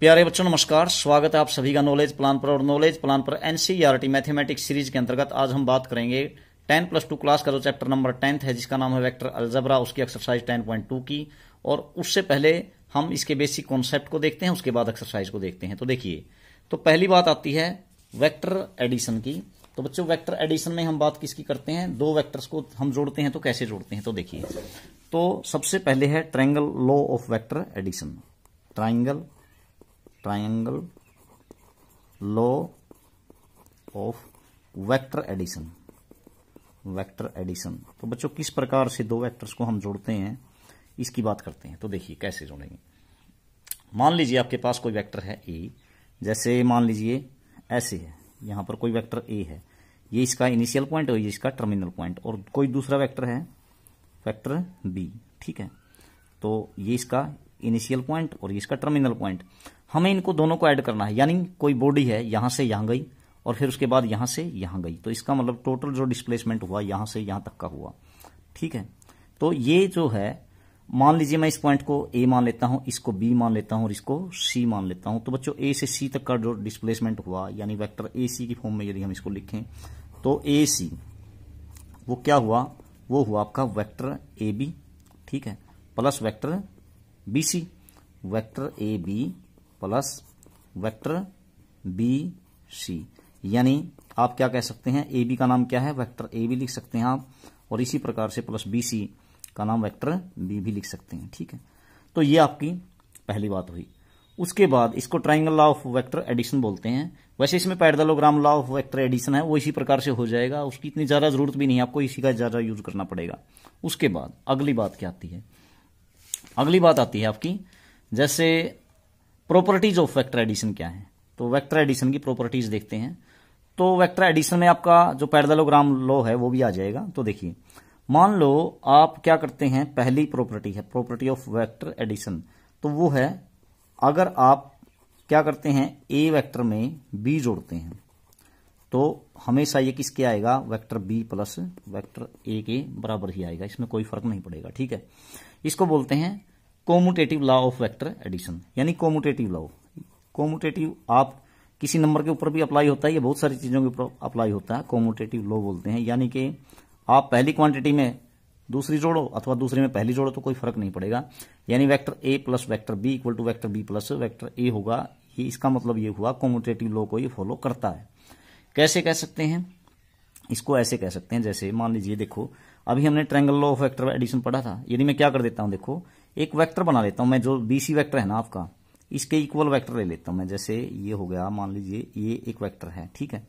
प्यारे बच्चों नमस्कार, स्वागत है आप सभी का नॉलेज प्लान पर। और नॉलेज प्लान पर एनसीईआरटी मैथमेटिक्स सीरीज के अंतर्गत आज हम बात करेंगे 10+2 क्लास का जो चैप्टर नंबर 10 है जिसका नाम है वेक्टर अलजेब्रा, उसकी एक्सरसाइज 10.2 की। और उससे पहले हम इसके बेसिक कॉन्सेप्ट को देखते हैं, उसके बाद एक्सरसाइज को देखते हैं। तो देखिए, तो पहली बात आती है वेक्टर एडिशन की। तो बच्चों वेक्टर एडिशन में हम बात किसकी करते हैं, दो वेक्टर्स को हम जोड़ते हैं। तो कैसे जोड़ते हैं, तो देखिए, तो सबसे पहले है triangle law of vector addition. Triangle law of vector addition. तो बच्चों किस प्रकार से दो वेक्टर्स को हम जोड़ते हैं इसकी बात करते हैं। तो देखिए कैसे जोड़ेंगे। मान लीजिए आपके पास कोई वेक्टर है ए, जैसे मान लीजिए ऐसे है, यहां पर कोई वेक्टर ए है, ये इसका इनिशियल पॉइंट और ये इसका टर्मिनल पॉइंट, और कोई दूसरा वेक्टर है वेक्टर बी, ठीक है। तो ये इसका इनिशियल पॉइंट और ये इसका टर्मिनल पॉइंट। हमें इनको दोनों को ऐड करना है, यानी कोई बॉडी है यहां से यहां गई और फिर उसके बाद यहां से यहां गई, तो इसका मतलब टोटल जो डिस्प्लेसमेंट हुआ यहां से यहां तक का हुआ, ठीक है। तो ये जो है, मान लीजिए मैं इस पॉइंट को ए मान लेता हूं, इसको बी मान लेता हूं और इसको सी मान लेता हूं। तो बच्चों ए से सी तक का जो डिस्प्लेसमेंट हुआ, यानी वेक्टर ए सी की फॉर्म में यदि हम इसको लिखें तो ए सी वो क्या हुआ, वो हुआ आपका वेक्टर ए बी, ठीक है, plus vector B C. Vector A B plus vector B C, यानी आप क्या कह सकते हैं, ए बी का नाम क्या है, वेक्टर ए बी लिख सकते हैं आप, और इसी प्रकार से प्लस बी सी का नाम वेक्टर बी भी लिख सकते हैं, ठीक है। तो ये आपकी पहली बात हुई। उसके बाद इसको triangle law of vector addition बोलते हैं। वैसे इसमें parallelogram law of vector addition है, वो इसी प्रकार से हो जाएगा, उसकी इतनी ज्यादा जरूरत भी नहीं है, आपको इसी का ज्यादा यूज करना पड़ेगा। उसके बाद अगली बात क्या आती है, अगली बात आती है आपकी जैसे प्रॉपर्टीज ऑफ वेक्टर एडिशन क्या है। तो वेक्टर एडिशन की प्रॉपर्टीज देखते हैं। तो वेक्टर एडिशन में आपका जो पैरेललोग्राम लॉ है वो भी आ जाएगा। तो देखिए, मान लो आप क्या करते हैं, पहली प्रॉपर्टी है प्रॉपर्टी ऑफ वेक्टर एडिशन, तो वो है अगर आप क्या करते हैं ए वेक्टर में बी जोड़ते हैं तो हमेशा ये किसके आएगा, vector B plus vector A के बराबर ही आएगा, इसमें कोई फर्क नहीं पड़ेगा, ठीक है। इसको बोलते हैं कोमुटेटिव लॉ ऑफ वेक्टर एडिशन, यानी कोमुटेटिव लॉ। कोमुटेटिव आप किसी नंबर के ऊपर भी अप्लाई होता है, ये बहुत सारी चीजों के ऊपर अप्लाई होता है, कोमुटेटिव लॉ बोलते हैं। यानी कि आप पहली क्वांटिटी में दूसरी जोड़ो अथवा दूसरे में पहली जोड़ो तो कोई फर्क नहीं पड़ेगा, यानी vector A plus vector B equal to vector B plus vector A होगा। ये इसका मतलब ये हुआ कोमुटेटिव लॉ को ये फॉलो करता है। कैसे कह सकते हैं, इसको ऐसे कह सकते हैं, जैसे मान लीजिए देखो, अभी हमने triangle law of vector addition पढ़ा था। यदि मैं क्या कर देता हूं, देखो एक वेक्टर बना लेता हूं मैं, जो बीसी वेक्टर है ना आपका, इसके इक्वल वेक्टर ले लेता हूं मैं। जैसे ये हो गया, मान लीजिए ये एक वेक्टर है, ठीक है,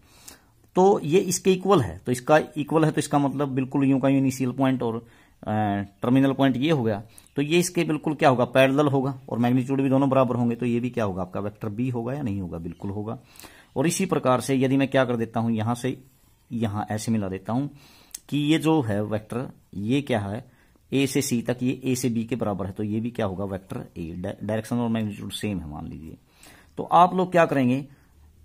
तो ये इसके इक्वल है, तो इसका इक्वल है, तो इसका मतलब बिल्कुल यूं का इनिशियल पॉइंट और टर्मिनल पॉइंट ये हो गया, तो ये इसके बिल्कुल क्या होगा, पैरेलल होगा, और मैग्नीट्यूड भी दोनों बराबर होंगे, तो ये भी क्या होगा आपका वेक्टर बी होगा या नहीं होगा, बिल्कुल होगा। और इसी प्रकार से यदि मैं क्या कर देता हूं, यहां से यहां ऐसे मिला देता हूं कि ये जो है वेक्टर, ये क्या है ए से सी तक, ये ए से बी के बराबर है, तो ये भी क्या होगा वेक्टर ए, डायरेक्शन और मैग्नीट्यूड सेम है मान लीजिए। तो आप लोग क्या करेंगे,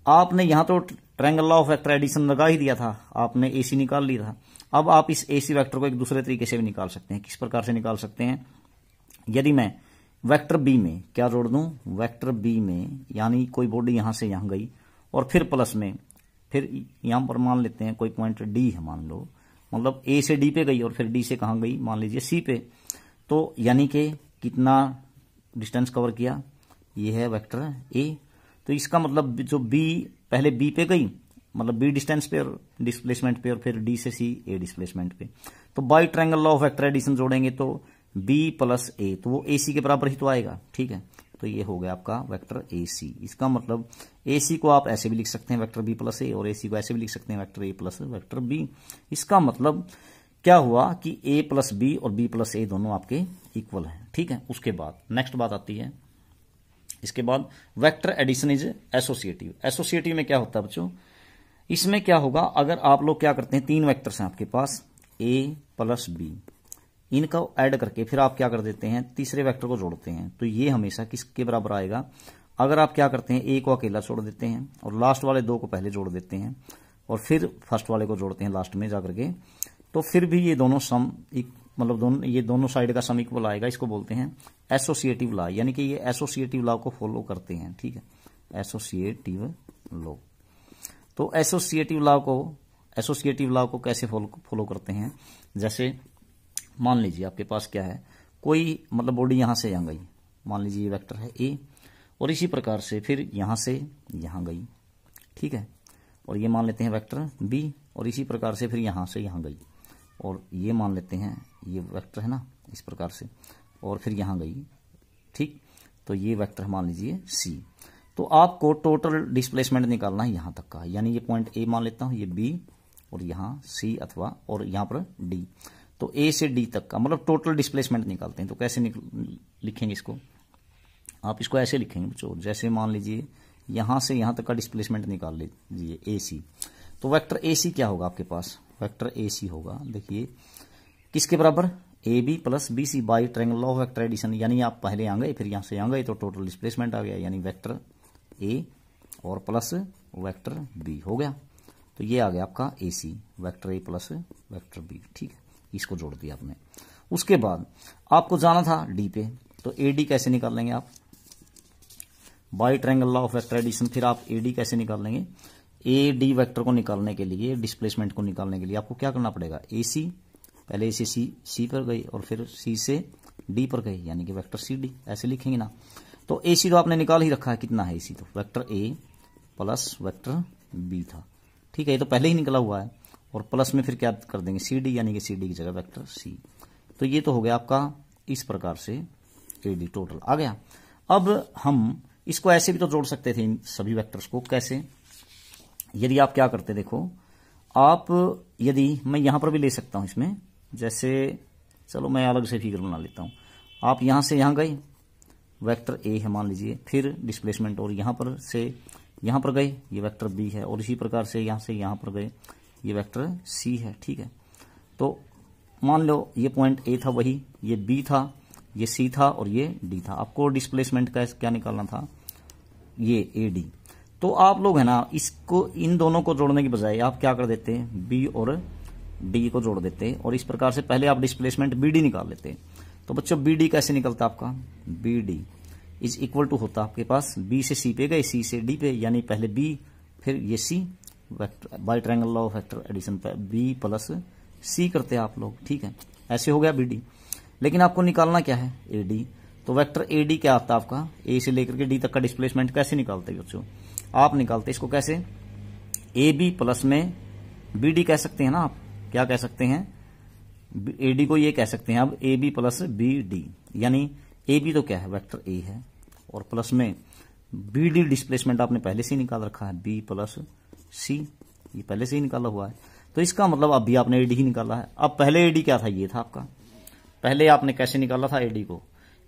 आपने यहां तो triangle law of vector addition लगा ही दिया था, आपने ए सी निकाल लिया था। अब आप इस ए सी वेक्टर को एक दूसरे तरीके से भी निकाल सकते हैं। किस प्रकार से निकाल सकते हैं, यदि मैं वेक्टर बी में क्या जोड़ दूं, वेक्टर बी में यानी कोई बॉडी यहां से यहां गई और फिर प्लस में, फिर यहां पर मान लेते हैं कोई पॉइंट डी है, मान लो, मतलब ए से डी पे गई और फिर डी से कहां गई, मान लीजिए सी पे, तो यानी कि कितना डिस्टेंस कवर किया, ये है वेक्टर ए। तो इसका मतलब जो बी पहले बी पे गई, मतलब बी डिस्टेंस पे और डिस्प्लेसमेंट पे, और फिर डी से सी ए डिस्प्लेसमेंट पे, तो by triangle law of vector addition जोड़ेंगे तो बी प्लस ए, तो वो ए सी के बराबर ही तो आएगा, ठीक है। तो ये हो गया आपका वेक्टर ए सी। इसका मतलब ए सी को आप ऐसे भी लिख सकते हैं वेक्टर बी प्लस ए, और ए सी को ऐसे भी लिख सकते हैं vector A plus vector B. इसका मतलब क्या हुआ कि ए प्लस बी और बी प्लस ए दोनों आपके इक्वल हैं, ठीक है। उसके बाद नेक्स्ट बात आती है, इसके बाद vector addition is associative. Associative में क्या होता है बच्चों, इसमें क्या होगा, अगर आप लोग क्या करते हैं, तीन वेक्टर्स हैं आपके पास ए प्लस बी, इनका ऐड करके फिर आप क्या कर देते हैं, तीसरे वेक्टर को जोड़ते हैं, तो ये हमेशा किसके बराबर आएगा, अगर आप क्या करते हैं ए को अकेला छोड़ देते हैं और लास्ट वाले दो को पहले जोड़ देते हैं और फिर फर्स्ट वाले को जोड़ते हैं लास्ट में जाकर के, तो फिर भी ये दोनों सम मतलब ये दोनों साइड का सम इक्वल आएगा, इसको बोलते हैं एसोसिएटिव लॉ, यानी कि ये एसोसिएटिव लॉ को फॉलो करते हैं। ठीक है, एसोसिएटिव लॉ। तो एसोसिएटिव लॉ को कैसे फॉलो करते हैं? जैसे मान लीजिए आपके पास क्या है, कोई मतलब बॉडी यहां से यहां गई, मान लीजिए ये वेक्टर है ए, और इसी प्रकार से फिर यहां से यहां गई। ठीक है, और ये मान लेते हैं वेक्टर बी, और इसी प्रकार से फिर यहां से यहां गई, और ये मान लेते हैं ये वेक्टर है ना, इस प्रकार से, और फिर यहां गई। ठीक, तो ये वेक्टर मान लीजिए सी। तो आपको टोटल डिस्प्लेसमेंट निकालना है यहां तक का, यानी ये पॉइंट ए मान लेता हूं, ये बी, और यहां सी अथवा और यहां पर डी। तो ए से डी तक का मतलब टोटल डिस्प्लेसमेंट निकालते हैं। तो कैसे लिखेंगे इसको? आप इसको ऐसे लिखेंगे बच्चों, जैसे मान लीजिए यहां से यहां तक का डिस्प्लेसमेंट निकाल लीजिए ए सी। तो वेक्टर ए सी क्या होगा आपके पास? वेक्टर ए सी होगा, देखिए किसके बराबर? A B plus B C by triangle of vector addition. यानी आप पहले आ गए, फिर यहां से यहां गए, तो टोटल डिस्प्लेसमेंट आ गया, यानी वेक्टर ए और प्लस वेक्टर बी हो गया। तो ये आ गया आपका A C, vector A plus vector B. ठीक है, इसको जोड़ दिया आपने। उसके बाद आपको जाना था डी पे, तो ए डी कैसे निकाल लेंगे आप? By triangle law of vector addition. फिर आप ए डी कैसे निकाल लेंगे? ए डी वेक्टर को निकालने के लिए, डिस्प्लेसमेंट को निकालने के लिए आपको क्या करना पड़ेगा? ए सी, पहले ए से सी पर गई और फिर सी से डी पर गई, यानी कि वेक्टर सी डी, ऐसे लिखेंगे ना। तो ए सी तो आपने निकाल ही रखा है, कितना है ए सी? तो vector A plus vector B था। ठीक है, ये तो पहले ही निकला हुआ है, और प्लस में फिर क्या कर देंगे? सी डी, यानी कि सी डी की जगह वेक्टर सी। तो ये तो हो गया आपका इस प्रकार से ए डी टोटल आ गया। अब हम इसको ऐसे भी तो जोड़ सकते थे, इन सभी वेक्टर्स को। कैसे? यदि आप क्या करते, देखो आप, यदि मैं यहां पर भी ले सकता हूं इसमें, जैसे चलो मैं अलग से फिगर बना लेता हूं। आप यहां से यहां गए, वेक्टर ए है मान लीजिए, फिर डिस्प्लेसमेंट, और यहां पर से यहां पर गए, ये वेक्टर बी है, और इसी प्रकार से यहां से यहां पर गए, ये वेक्टर सी है। ठीक है, तो मान लो ये पॉइंट ए था, वही ये बी था, ये सी था और ये डी था। आपको डिस्प्लेसमेंट का क्या निकालना था? ये ए डी। तो आप लोग है ना, इसको इन दोनों को जोड़ने की बजाय आप क्या कर देते हैं? बी और डी को जोड़ देते, और इस प्रकार से पहले आप डिस्प्लेसमेंट बी डी निकाल लेते। तो बच्चों बी डी कैसे निकलता आपका? B D is equal to होता आपके पास, बी से सी पे गए, सी से डी पे, यानी पहले बी फिर ये C, by triangle law of vector addition पे बी प्लस सी करते हैं आप लोग। ठीक है, ऐसे हो गया बी डी। लेकिन आपको निकालना क्या है? A D. तो वेक्टर ए डी क्या आता है आपका? ए से लेकर के डी तक का डिस्प्लेसमेंट कैसे निकालते हैं बच्चों? आप निकालते इसको कैसे? ए बी प्लस में बी डी कह सकते हैं ना आप, क्या कह सकते हैं? ए डी को ये कह सकते हैं अब A B plus B D, यानी ए बी तो क्या है? वेक्टर ए है, और प्लस में बी डी डिस्प्लेसमेंट आपने पहले से ही निकाल रखा है, बी प्लस सी, ये पहले से ही निकाला हुआ है। तो इसका मतलब अब भी आपने ए डी ही निकाला है। अब पहले ए डी क्या था? ये था आपका, पहले आपने कैसे निकाला था ए डी को?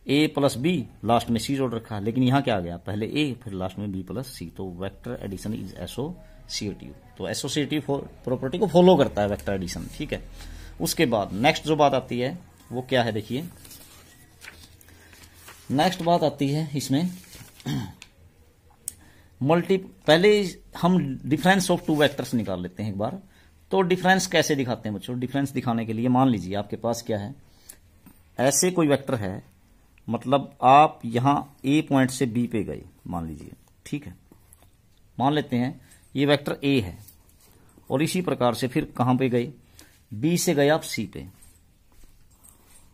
ए प्लस बी, लास्ट में सी जोड़ रखा है। लेकिन यहां क्या आ गया? पहले ए फिर लास्ट में बी प्लस सी। तो वेक्टर एडिशन इज एसोसिएटिव। तो एसोसिएटिव प्रॉपर्टी को फॉलो करता है वेक्टर एडिशन। ठीक है, उसके बाद नेक्स्ट जो बात आती है वो क्या है? देखिए नेक्स्ट बात आती है इसमें पहले हम डिफरेंस ऑफ टू वेक्टर्स निकाल लेते हैं एक बार। तो डिफरेंस कैसे दिखाते हैं बच्चों? डिफरेंस दिखाने के लिए मान लीजिए आपके पास क्या है, ऐसे कोई वेक्टर है, मतलब आप यहां ए पॉइंट से बी पे गए मान लीजिए। ठीक है, मान लेते हैं ये वेक्टर ए है, और इसी प्रकार से फिर कहां पे गए? बी से गए आप सी पे,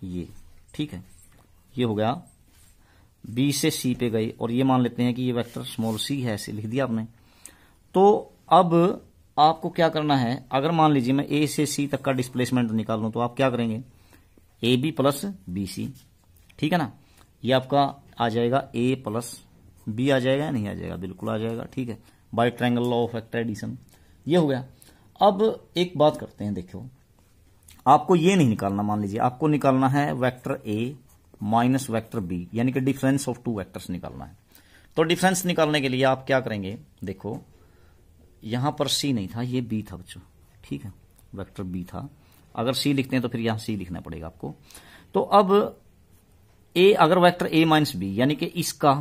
ये। ठीक है, ये हो गया बी से सी पे गए, और ये मान लेते हैं कि ये वेक्टर स्मॉल सी है, ऐसे लिख दिया आपने। तो अब आपको क्या करना है? अगर मान लीजिए मैं ए से सी तक का डिस्प्लेसमेंट निकाल लूं, तो आप क्या करेंगे? A B plus B C. ठीक है ना, ये आपका आ जाएगा ए प्लस बी आ जाएगा, नहीं आ जाएगा? बिल्कुल आ जाएगा। ठीक है, by triangle law of vector addition, ये हो गया। अब एक बात करते हैं, देखो आपको ये नहीं निकालना, मान लीजिए आपको निकालना है vector A minus vector B, यानी कि डिफरेंस ऑफ टू वेक्टर्स निकालना है। तो डिफरेंस निकालने के लिए आप क्या करेंगे? देखो यहां पर सी नहीं था, ये बी था बच्चों। ठीक है, वेक्टर बी था। अगर सी लिखते हैं तो फिर यहां सी लिखना पड़ेगा आपको। तो अब ए, अगर वेक्टर ए माइनस बी, यानी कि इसका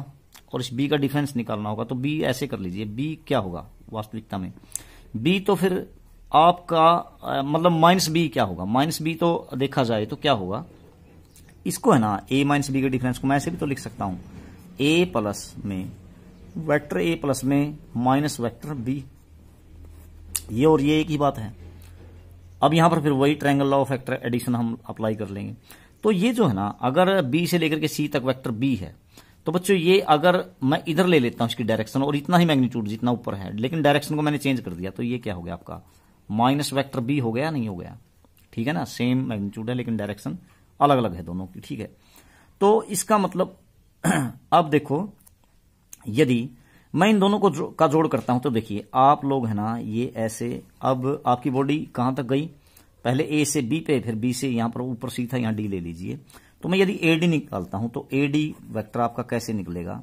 और इस बी का डिफरेंस निकालना होगा, तो बी ऐसे कर लीजिए, बी क्या होगा वास्तविकता में? बी तो फिर आपका मतलब माइनस बी क्या होगा, माइनस बी तो देखा जाए तो क्या होगा, इसको है ना ए माइनस बी के डिफरेंस को मैं ऐसे भी तो लिख सकता हूं, ए प्लस में वेक्टर ए प्लस में माइनस वेक्टर बी, ये और ये एक ही बात है। अब यहां पर फिर वही triangle law of vector addition हम अप्लाई कर लेंगे। तो ये जो है ना, अगर बी से लेकर के सी तक वेक्टर बी है, तो बच्चों ये अगर मैं इधर ले लेता हूं इसकी डायरेक्शन और इतना ही मैग्नीट्यूड जितना ऊपर है, लेकिन डायरेक्शन को मैंने चेंज कर दिया, तो ये क्या हो गया आपका माइनस वेक्टर बी हो गया, नहीं हो गया, ठीक है ना, सेम मैग्नीट्यूड है लेकिन डायरेक्शन अलग अलग है दोनों की, ठीक है। तो इसका मतलब अब देखो, यदि मैं इन दोनों को का जोड़ करता हूं तो देखिए आप लोग है ना, ये ऐसे, अब आपकी बॉडी कहां तक गई, पहले ए से बी पे, फिर बी से यहां पर ऊपर सी था, यहां डी ले लीजिए। तो मैं यदि एडी निकालता हूं तो एडी वेक्टर आपका कैसे निकलेगा,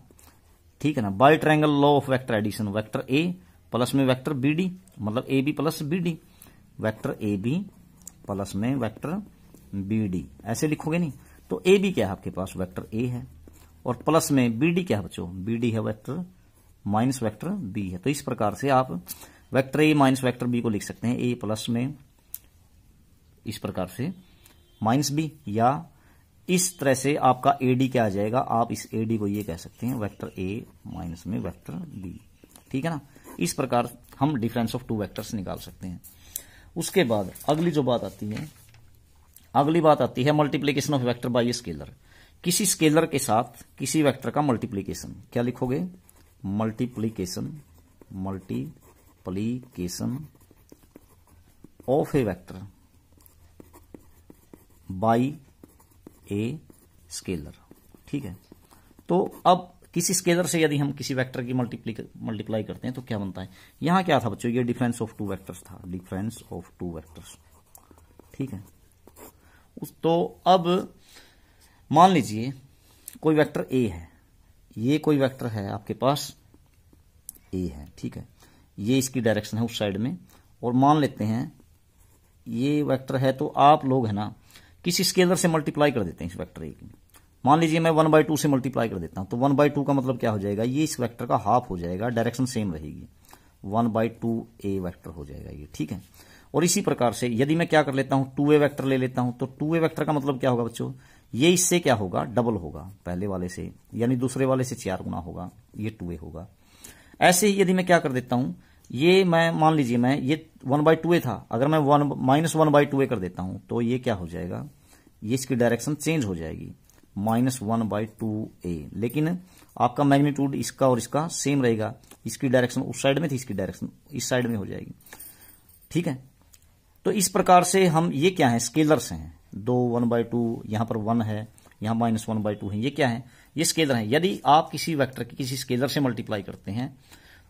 ठीक है ना, by triangle law of vector addition, vector A plus में वेक्टर बी डी, मतलब A B plus B D, vector A B plus में वेक्टर बी डी, ऐसे लिखोगे नहीं। तो ए बी क्या है आपके पास, वेक्टर ए है, और प्लस में बी डी क्या है बच्चों, बी डी है वेक्टर माइनस वेक्टर बी है। तो इस प्रकार से आप vector A minus vector B को लिख सकते हैं, ए प्लस में इस प्रकार से माइनस बी, या इस तरह से आपका एडी क्या आ जाएगा, आप इस एडी को ये कह सकते हैं वेक्टर ए माइनस में वेक्टर बी, ठीक है ना। इस प्रकार हम डिफरेंस ऑफ टू वेक्टर्स निकाल सकते हैं। उसके बाद अगली जो बात आती है, अगली बात आती है multiplication of vector by scalar. किसी स्केलर के साथ किसी वेक्टर का मल्टीप्लीकेशन, क्या लिखोगे, multiplication of A vector by a scalar, ठीक है। तो अब किसी स्केलर से यदि हम किसी वेक्टर की मल्टीप्लाई करते हैं तो क्या बनता है, यहां क्या था बच्चों, ये डिफरेंस ऑफ टू वेक्टर्स था, डिफरेंस ऑफ टू वेक्टर्स, ठीक है। तो अब मान लीजिए कोई वेक्टर ए है, ये कोई वेक्टर है आपके पास ए है, ठीक है, ये इसकी डायरेक्शन है उस साइड में, और मान लेते हैं ये वेक्टर है, तो आप लोग है ना किसी स्केलर से मल्टीप्लाई कर देते हैं इस वेक्टर ए की। मान लीजिए मैं 1/2 से मल्टीप्लाई कर देता हूं, तो 1/2 का मतलब क्या हो जाएगा, ये इस वेक्टर का हाफ हो जाएगा, डायरेक्शन सेम रहेगी, 1/2 ए वेक्टर हो जाएगा ये, ठीक है। और इसी प्रकार से यदि मैं क्या कर लेता हूं, 2a वेक्टर ले लेता हूं, तो 2a वेक्टर का मतलब क्या होगा बच्चों, ये इससे क्या होगा, डबल होगा पहले वाले से, यानी दूसरे वाले से 4 गुना होगा, ये 2a होगा। ऐसे ही यदि मैं क्या कर देता हूं, ये मैं मान लीजिए मैं ये 1/2a था, अगर मैं -1/2a कर देता हूं तो ये क्या हो जाएगा, ये इसकी डायरेक्शन चेंज हो जाएगी, -1/2a, लेकिन आपका मैग्नीट्यूड इसका और इसका सेम रहेगा, इसकी डायरेक्शन उस साइड में थी, इसकी डायरेक्शन इस साइड में हो जाएगी, ठीक है। तो इस प्रकार से हम, ये क्या है, स्केलर्स हैं, 2 1/2, यहां पर 1 है, यहां -1/2 है, ये क्या है, ये स्केलर है। यदि आप किसी वेक्टर की किसी स्केलर से मल्टीप्लाई करते हैं,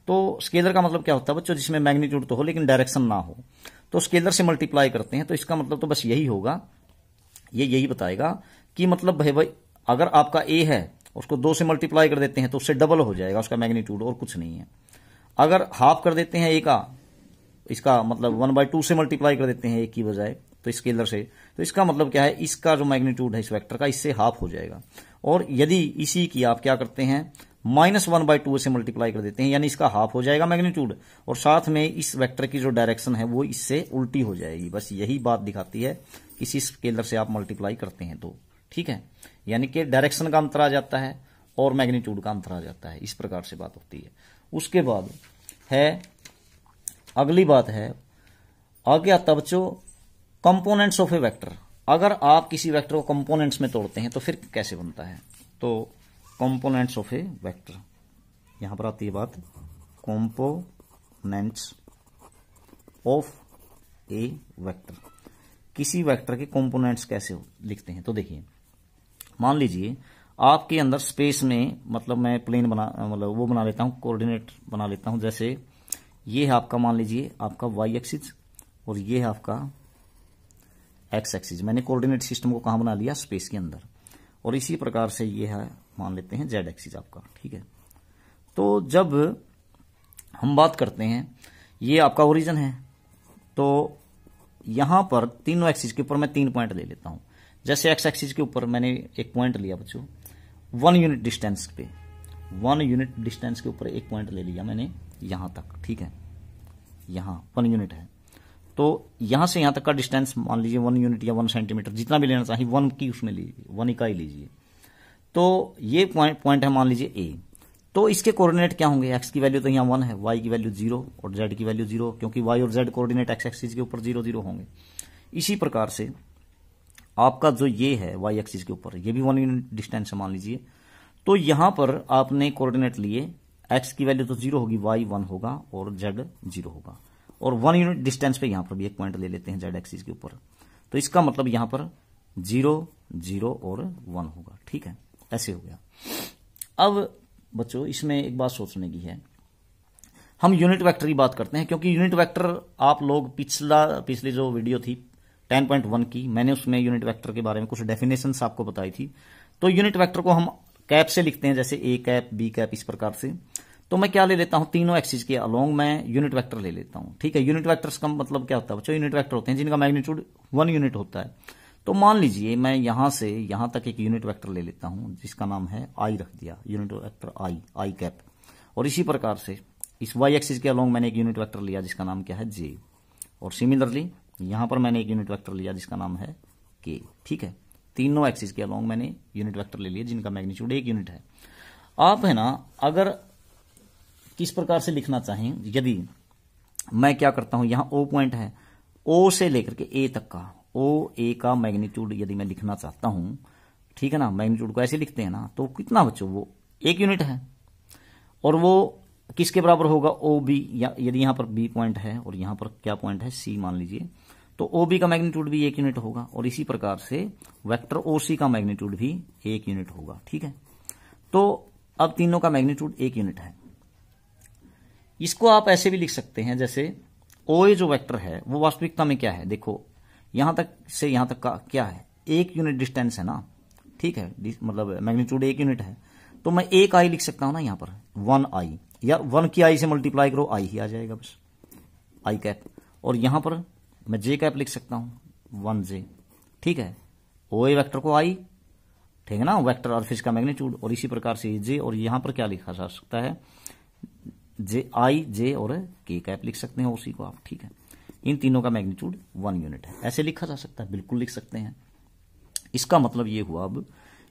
तो स्केलर का मतलब क्या होता है बच्चों, जिसमें मैग्नीट्यूड तो हो लेकिन डायरेक्शन ना हो, तो स्केलर से मल्टीप्लाई करते हैं, तो इसका मतलब तो बस यही होगा, ये यही बताएगा कि मतलब भाई अगर आपका ए है उसको 2 से मल्टीप्लाई कर देते हैं तो उससे डबल हो जाएगा उसका मैग्नीट्यूड, और कुछ नहीं है। अगर हाफ कर देते हैं ए का, इसका मतलब 1/2 से मल्टीप्लाई कर देते हैं एक की बजाय, तो स्केलर से, तो इसका मतलब क्या है, इसका जो मैग्नीट्यूड है इस वेक्टर का, इससे हाफ हो जाएगा। और यदि इसी की आप क्या करते हैं, -1/2 से मल्टीप्लाई कर देते हैं, यानी इसका हाफ हो जाएगा मैग्नीट्यूड, और साथ में इस वेक्टर की जो डायरेक्शन है वो इससे उल्टी हो जाएगी। बस यही बात दिखाती है किसी स्केलर से आप मल्टीप्लाई करते हैं तो, ठीक है, यानी कि डायरेक्शन का अंतर आ जाता है और मैग्नीट्यूड का अंतर आ जाता है, इस प्रकार से बात होती है। उसके बाद है, अगली बात है, आगे आता बच्चों कंपोनेंट्स ऑफ ए वेक्टर। अगर आप किसी वेक्टर को कंपोनेंट्स में तोड़ते हैं तो फिर कैसे बनता है, तो कंपोनेंट्स ऑफ ए वेक्टर, यहां पर आती है बात, कंपोनेंट्स ऑफ ए वेक्टर, किसी वेक्टर के कंपोनेंट्स कैसे लिखते हैं। तो देखिए मान लीजिए आपके अंदर स्पेस में, मतलब मैं प्लेन मतलब वो बना लेता हूं, कोऑर्डिनेट बना लेता हूं, जैसे ये है आपका, मान लीजिए आपका वाई एक्सिस और ये है आपका एक्स एक्सिस। मैंने कोऑर्डिनेट सिस्टम को कहां बना लिया, स्पेस के अंदर। और इसी प्रकार से ये है, मान लेते हैं जेड एक्सिस आपका, ठीक है। तो जब हम बात करते हैं, ये आपका ओरिजिन है, तो यहां पर तीनों एक्सिस के ऊपर मैं 3 पॉइंट ले लेता हूं। जैसे एक्स एक्सिस के ऊपर मैंने एक पॉइंट लिया बच्चों 1 यूनिट डिस्टेंस पे, 1 यूनिट डिस्टेंस के ऊपर एक पॉइंट ले लिया मैंने यहां तक, ठीक है, यहां 1 यूनिट है। तो यहां से यहां तक का डिस्टेंस मान लीजिए 1 यूनिट या 1 सेंटीमीटर, जितना भी लेना चाहिए 1 की उसमें लीजिए, 1 इकाई लीजिए। तो ये पॉइंट है मान लीजिए ए। तो इसके कोऑर्डिनेट क्या होंगे, एक्स की वैल्यू तो यहाँ 1 है, वाई की वैल्यू 0 और जेड की वैल्यू 0, क्योंकि वाई और जेड कोऑर्डिनेट एक्स एक्सिस के ऊपर 0 0 होंगे। इसी प्रकार से आपका जो ये है वाई एक्सिस के ऊपर, ये भी 1 यूनिट डिस्टेंस है मान लीजिए। तो यहां पर आपने कोऑर्डिनेट लिए, एक्स की वैल्यू तो 0 होगी, वाई 1 होगा और जेड 0 होगा, और 1 यूनिट डिस्टेंस पे यहां पर भी एक पॉइंट ले लेते हैं जेड एक्सिस के ऊपर। तो इसका मतलब यहां पर 0 0 और 1 होगा। ठीक है, ऐसे हो गया। अब बच्चों इसमें एक बात सोचने की है, हम यूनिट वेक्टर की बात करते हैं, क्योंकि यूनिट वेक्टर आप लोग पिछली जो वीडियो थी 10.1 की, मैंने उसमें यूनिट वेक्टर के बारे में कुछ डेफिनेशंस आपको बताई थी। तो यूनिट वेक्टर को हम कैप से लिखते हैं, जैसे ए कैप बी कैप, इस प्रकार से। तो मैं क्या ले लेता हूं, तीनों एक्सिस के अलोंग मैं यूनिट वेक्टर ले लेता हूं। ठीक है, यूनिट वेक्टर्स का मतलब क्या होता है बच्चों, यूनिट वेक्टर होते हैं जिनका मैग्नीट्यूड 1 यूनिट होता है। तो मान लीजिए मैं यहां से यहां तक एक यूनिट वेक्टर ले लेता हूं जिसका नाम है आई, रख दिया यूनिट वेक्टर आई कैप। और इसी प्रकार से इस वाई एक्सिस के अलोंग मैंने एक यूनिट वेक्टर लिया जिसका नाम क्या है जे, और सिमिलरली यहां पर मैंने एक यूनिट वेक्टर लिया जिसका नाम है के। ठीक है, तीनों एक्सिस के अलोंग मैंने यूनिट वेक्टर ले लिए जिनका मैग्नीट्यूड 1 यूनिट है। आप है ना, अगर किस प्रकार से लिखना चाहें, यदि मैं क्या करता हूं, यहां ओ पॉइंट है, ओ से लेकर के ए तक का, ओ ए का मैग्नीट्यूड यदि मैं लिखना चाहता हूं, ठीक है ना, मैग्नीट्यूड को ऐसे लिखते हैं ना, तो कितना बच्चों, वो 1 यूनिट है। और वो किसके बराबर होगा, ओ बी, या यदि यहां पर बी पॉइंट है और यहां पर क्या पॉइंट है, सी मान लीजिए, तो ओ बी का मैग्नीट्यूड भी 1 यूनिट होगा। और इसी प्रकार से वेक्टर ओ सी का मैग्नीट्यूड भी 1 यूनिट होगा। ठीक है, तो अब तीनों का मैग्नीट्यूड 1 यूनिट है। इसको आप ऐसे भी लिख सकते हैं, जैसे ओ ए जो वेक्टर है वो वास्तविकता में क्या है, देखो यहां तक से यहां तक का क्या है, 1 यूनिट डिस्टेंस है ना। ठीक है, मतलब मैग्नीट्यूड 1 यूनिट है, तो मैं एक आई लिख सकता हूं ना, यहां पर 1 आई, या 1 की आई से मल्टीप्लाई करो, आई ही आ जाएगा बस, आई कैप। और यहां पर मैं जे कैप लिख सकता हूं, 1 जे। ठीक है, ओ ए वेक्टर को आई, ठीक है ना, वेक्टर और फिर इसका मैग्नीट्यूड, और इसी प्रकार से जे, और यहां पर क्या लिखा जा सकता है, जे आई जे और के कैप लिख सकते हैं उसी को आप। ठीक है, इन तीनों का मैग्नीट्यूड 1 यूनिट है, ऐसे लिखा जा सकता है, बिल्कुल लिख सकते हैं। इसका मतलब ये हुआ, अब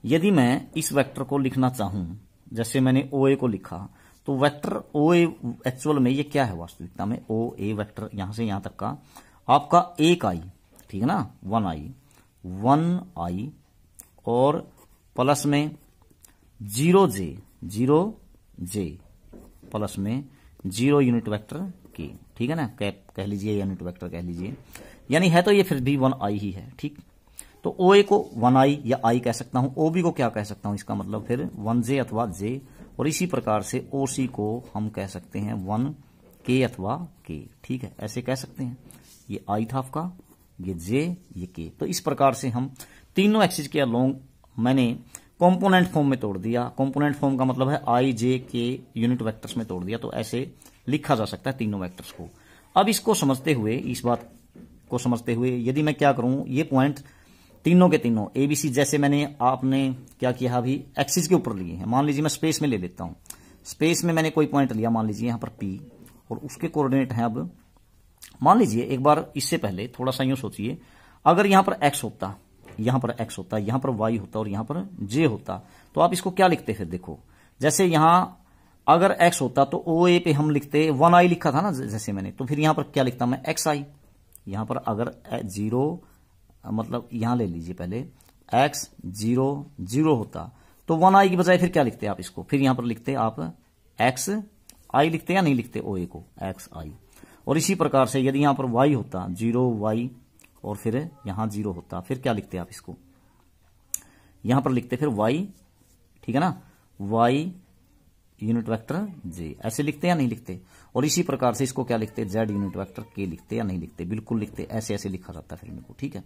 यदि मैं इस वेक्टर को लिखना चाहूं, जैसे मैंने ओ ए को लिखा, तो वेक्टर ओ ए एक्चुअल में ये क्या है वास्तविकता में, ओ ए वेक्टर यहां से यहां तक का आपका 1 आई, ठीक है ना, 1 आई और प्लस में 0 जे प्लस में 0 यूनिट वेक्टर के। ठीक है ना, कैप कह लीजिए, यूनिट वेक्टर कह लीजिए, यानी है तो ये फिर भी 1 आई ही है। ठीक, तो ओ ए को 1 आई या आई कह सकता हूं, ओ बी को क्या कह सकता हूं, इसका मतलब फिर 1 जे अथवा जे, और इसी प्रकार से ओ सी को हम कह सकते हैं 1 के अथवा के। ठीक है, ऐसे कह सकते हैं, ये आई था आपका, ये जे, ये के। तो इस प्रकार से हम तीनों एक्सिस के अलोंग मैंने कंपोनेंट फॉर्म में तोड़ दिया। कंपोनेंट फॉर्म का मतलब है आई जे के यूनिट वेक्टर्स में तोड़ दिया, तो ऐसे लिखा जा सकता है तीनों वेक्टर्स को। अब इसको समझते हुए, इस बात को समझते हुए, यदि मैं क्या करूं, ये पॉइंट तीनों के तीनों एबीसी, जैसे मैंने आपने क्या किया अभी एक्सिस के ऊपर लिए हैं, मान लीजिए मैं स्पेस में ले लेता हूं, स्पेस में मैंने कोई पॉइंट लिया, मान लीजिए यहां पर पी, और उसके कोऑर्डिनेट हैं, अब मान लीजिए एक बार इससे पहले थोड़ा सा यूं सोचिए, अगर यहां पर एक्स होता, यहां पर एक्स होता, यहां पर वाई होता और यहां पर जे होता, तो आप इसको क्या लिखते फिर, देखो जैसे यहां अगर एक्स होता तो ओ ए पे हम लिखते 1 आई लिखा था ना जैसे मैंने, तो फिर यहां पर क्या लिखता मैं, एक्स आई। यहां पर अगर 0 मतलब यहां ले लीजिए पहले, एक्स 0 होता तो 1 आई की बजाय फिर क्या लिखते आप इसको, फिर यहां पर लिखते आप एक्स आई लिखते या नहीं लिखते, ओ ए को एक्स आई। और इसी प्रकार से यदि यहां पर वाई होता 0 वाई और फिर यहां 0 होता, फिर क्या लिखते आप इसको, यहां पर लिखते फिर वाई, ठीक है ना, वाई यूनिट वेक्टर जे, ऐसे लिखते या नहीं लिखते। और इसी प्रकार से इसको क्या लिखते, जेड यूनिट वेक्टर के लिखते या नहीं लिखते, बिल्कुल लिखते, ऐसे ऐसे लिखा जाता है फिर इनको। ठीक है,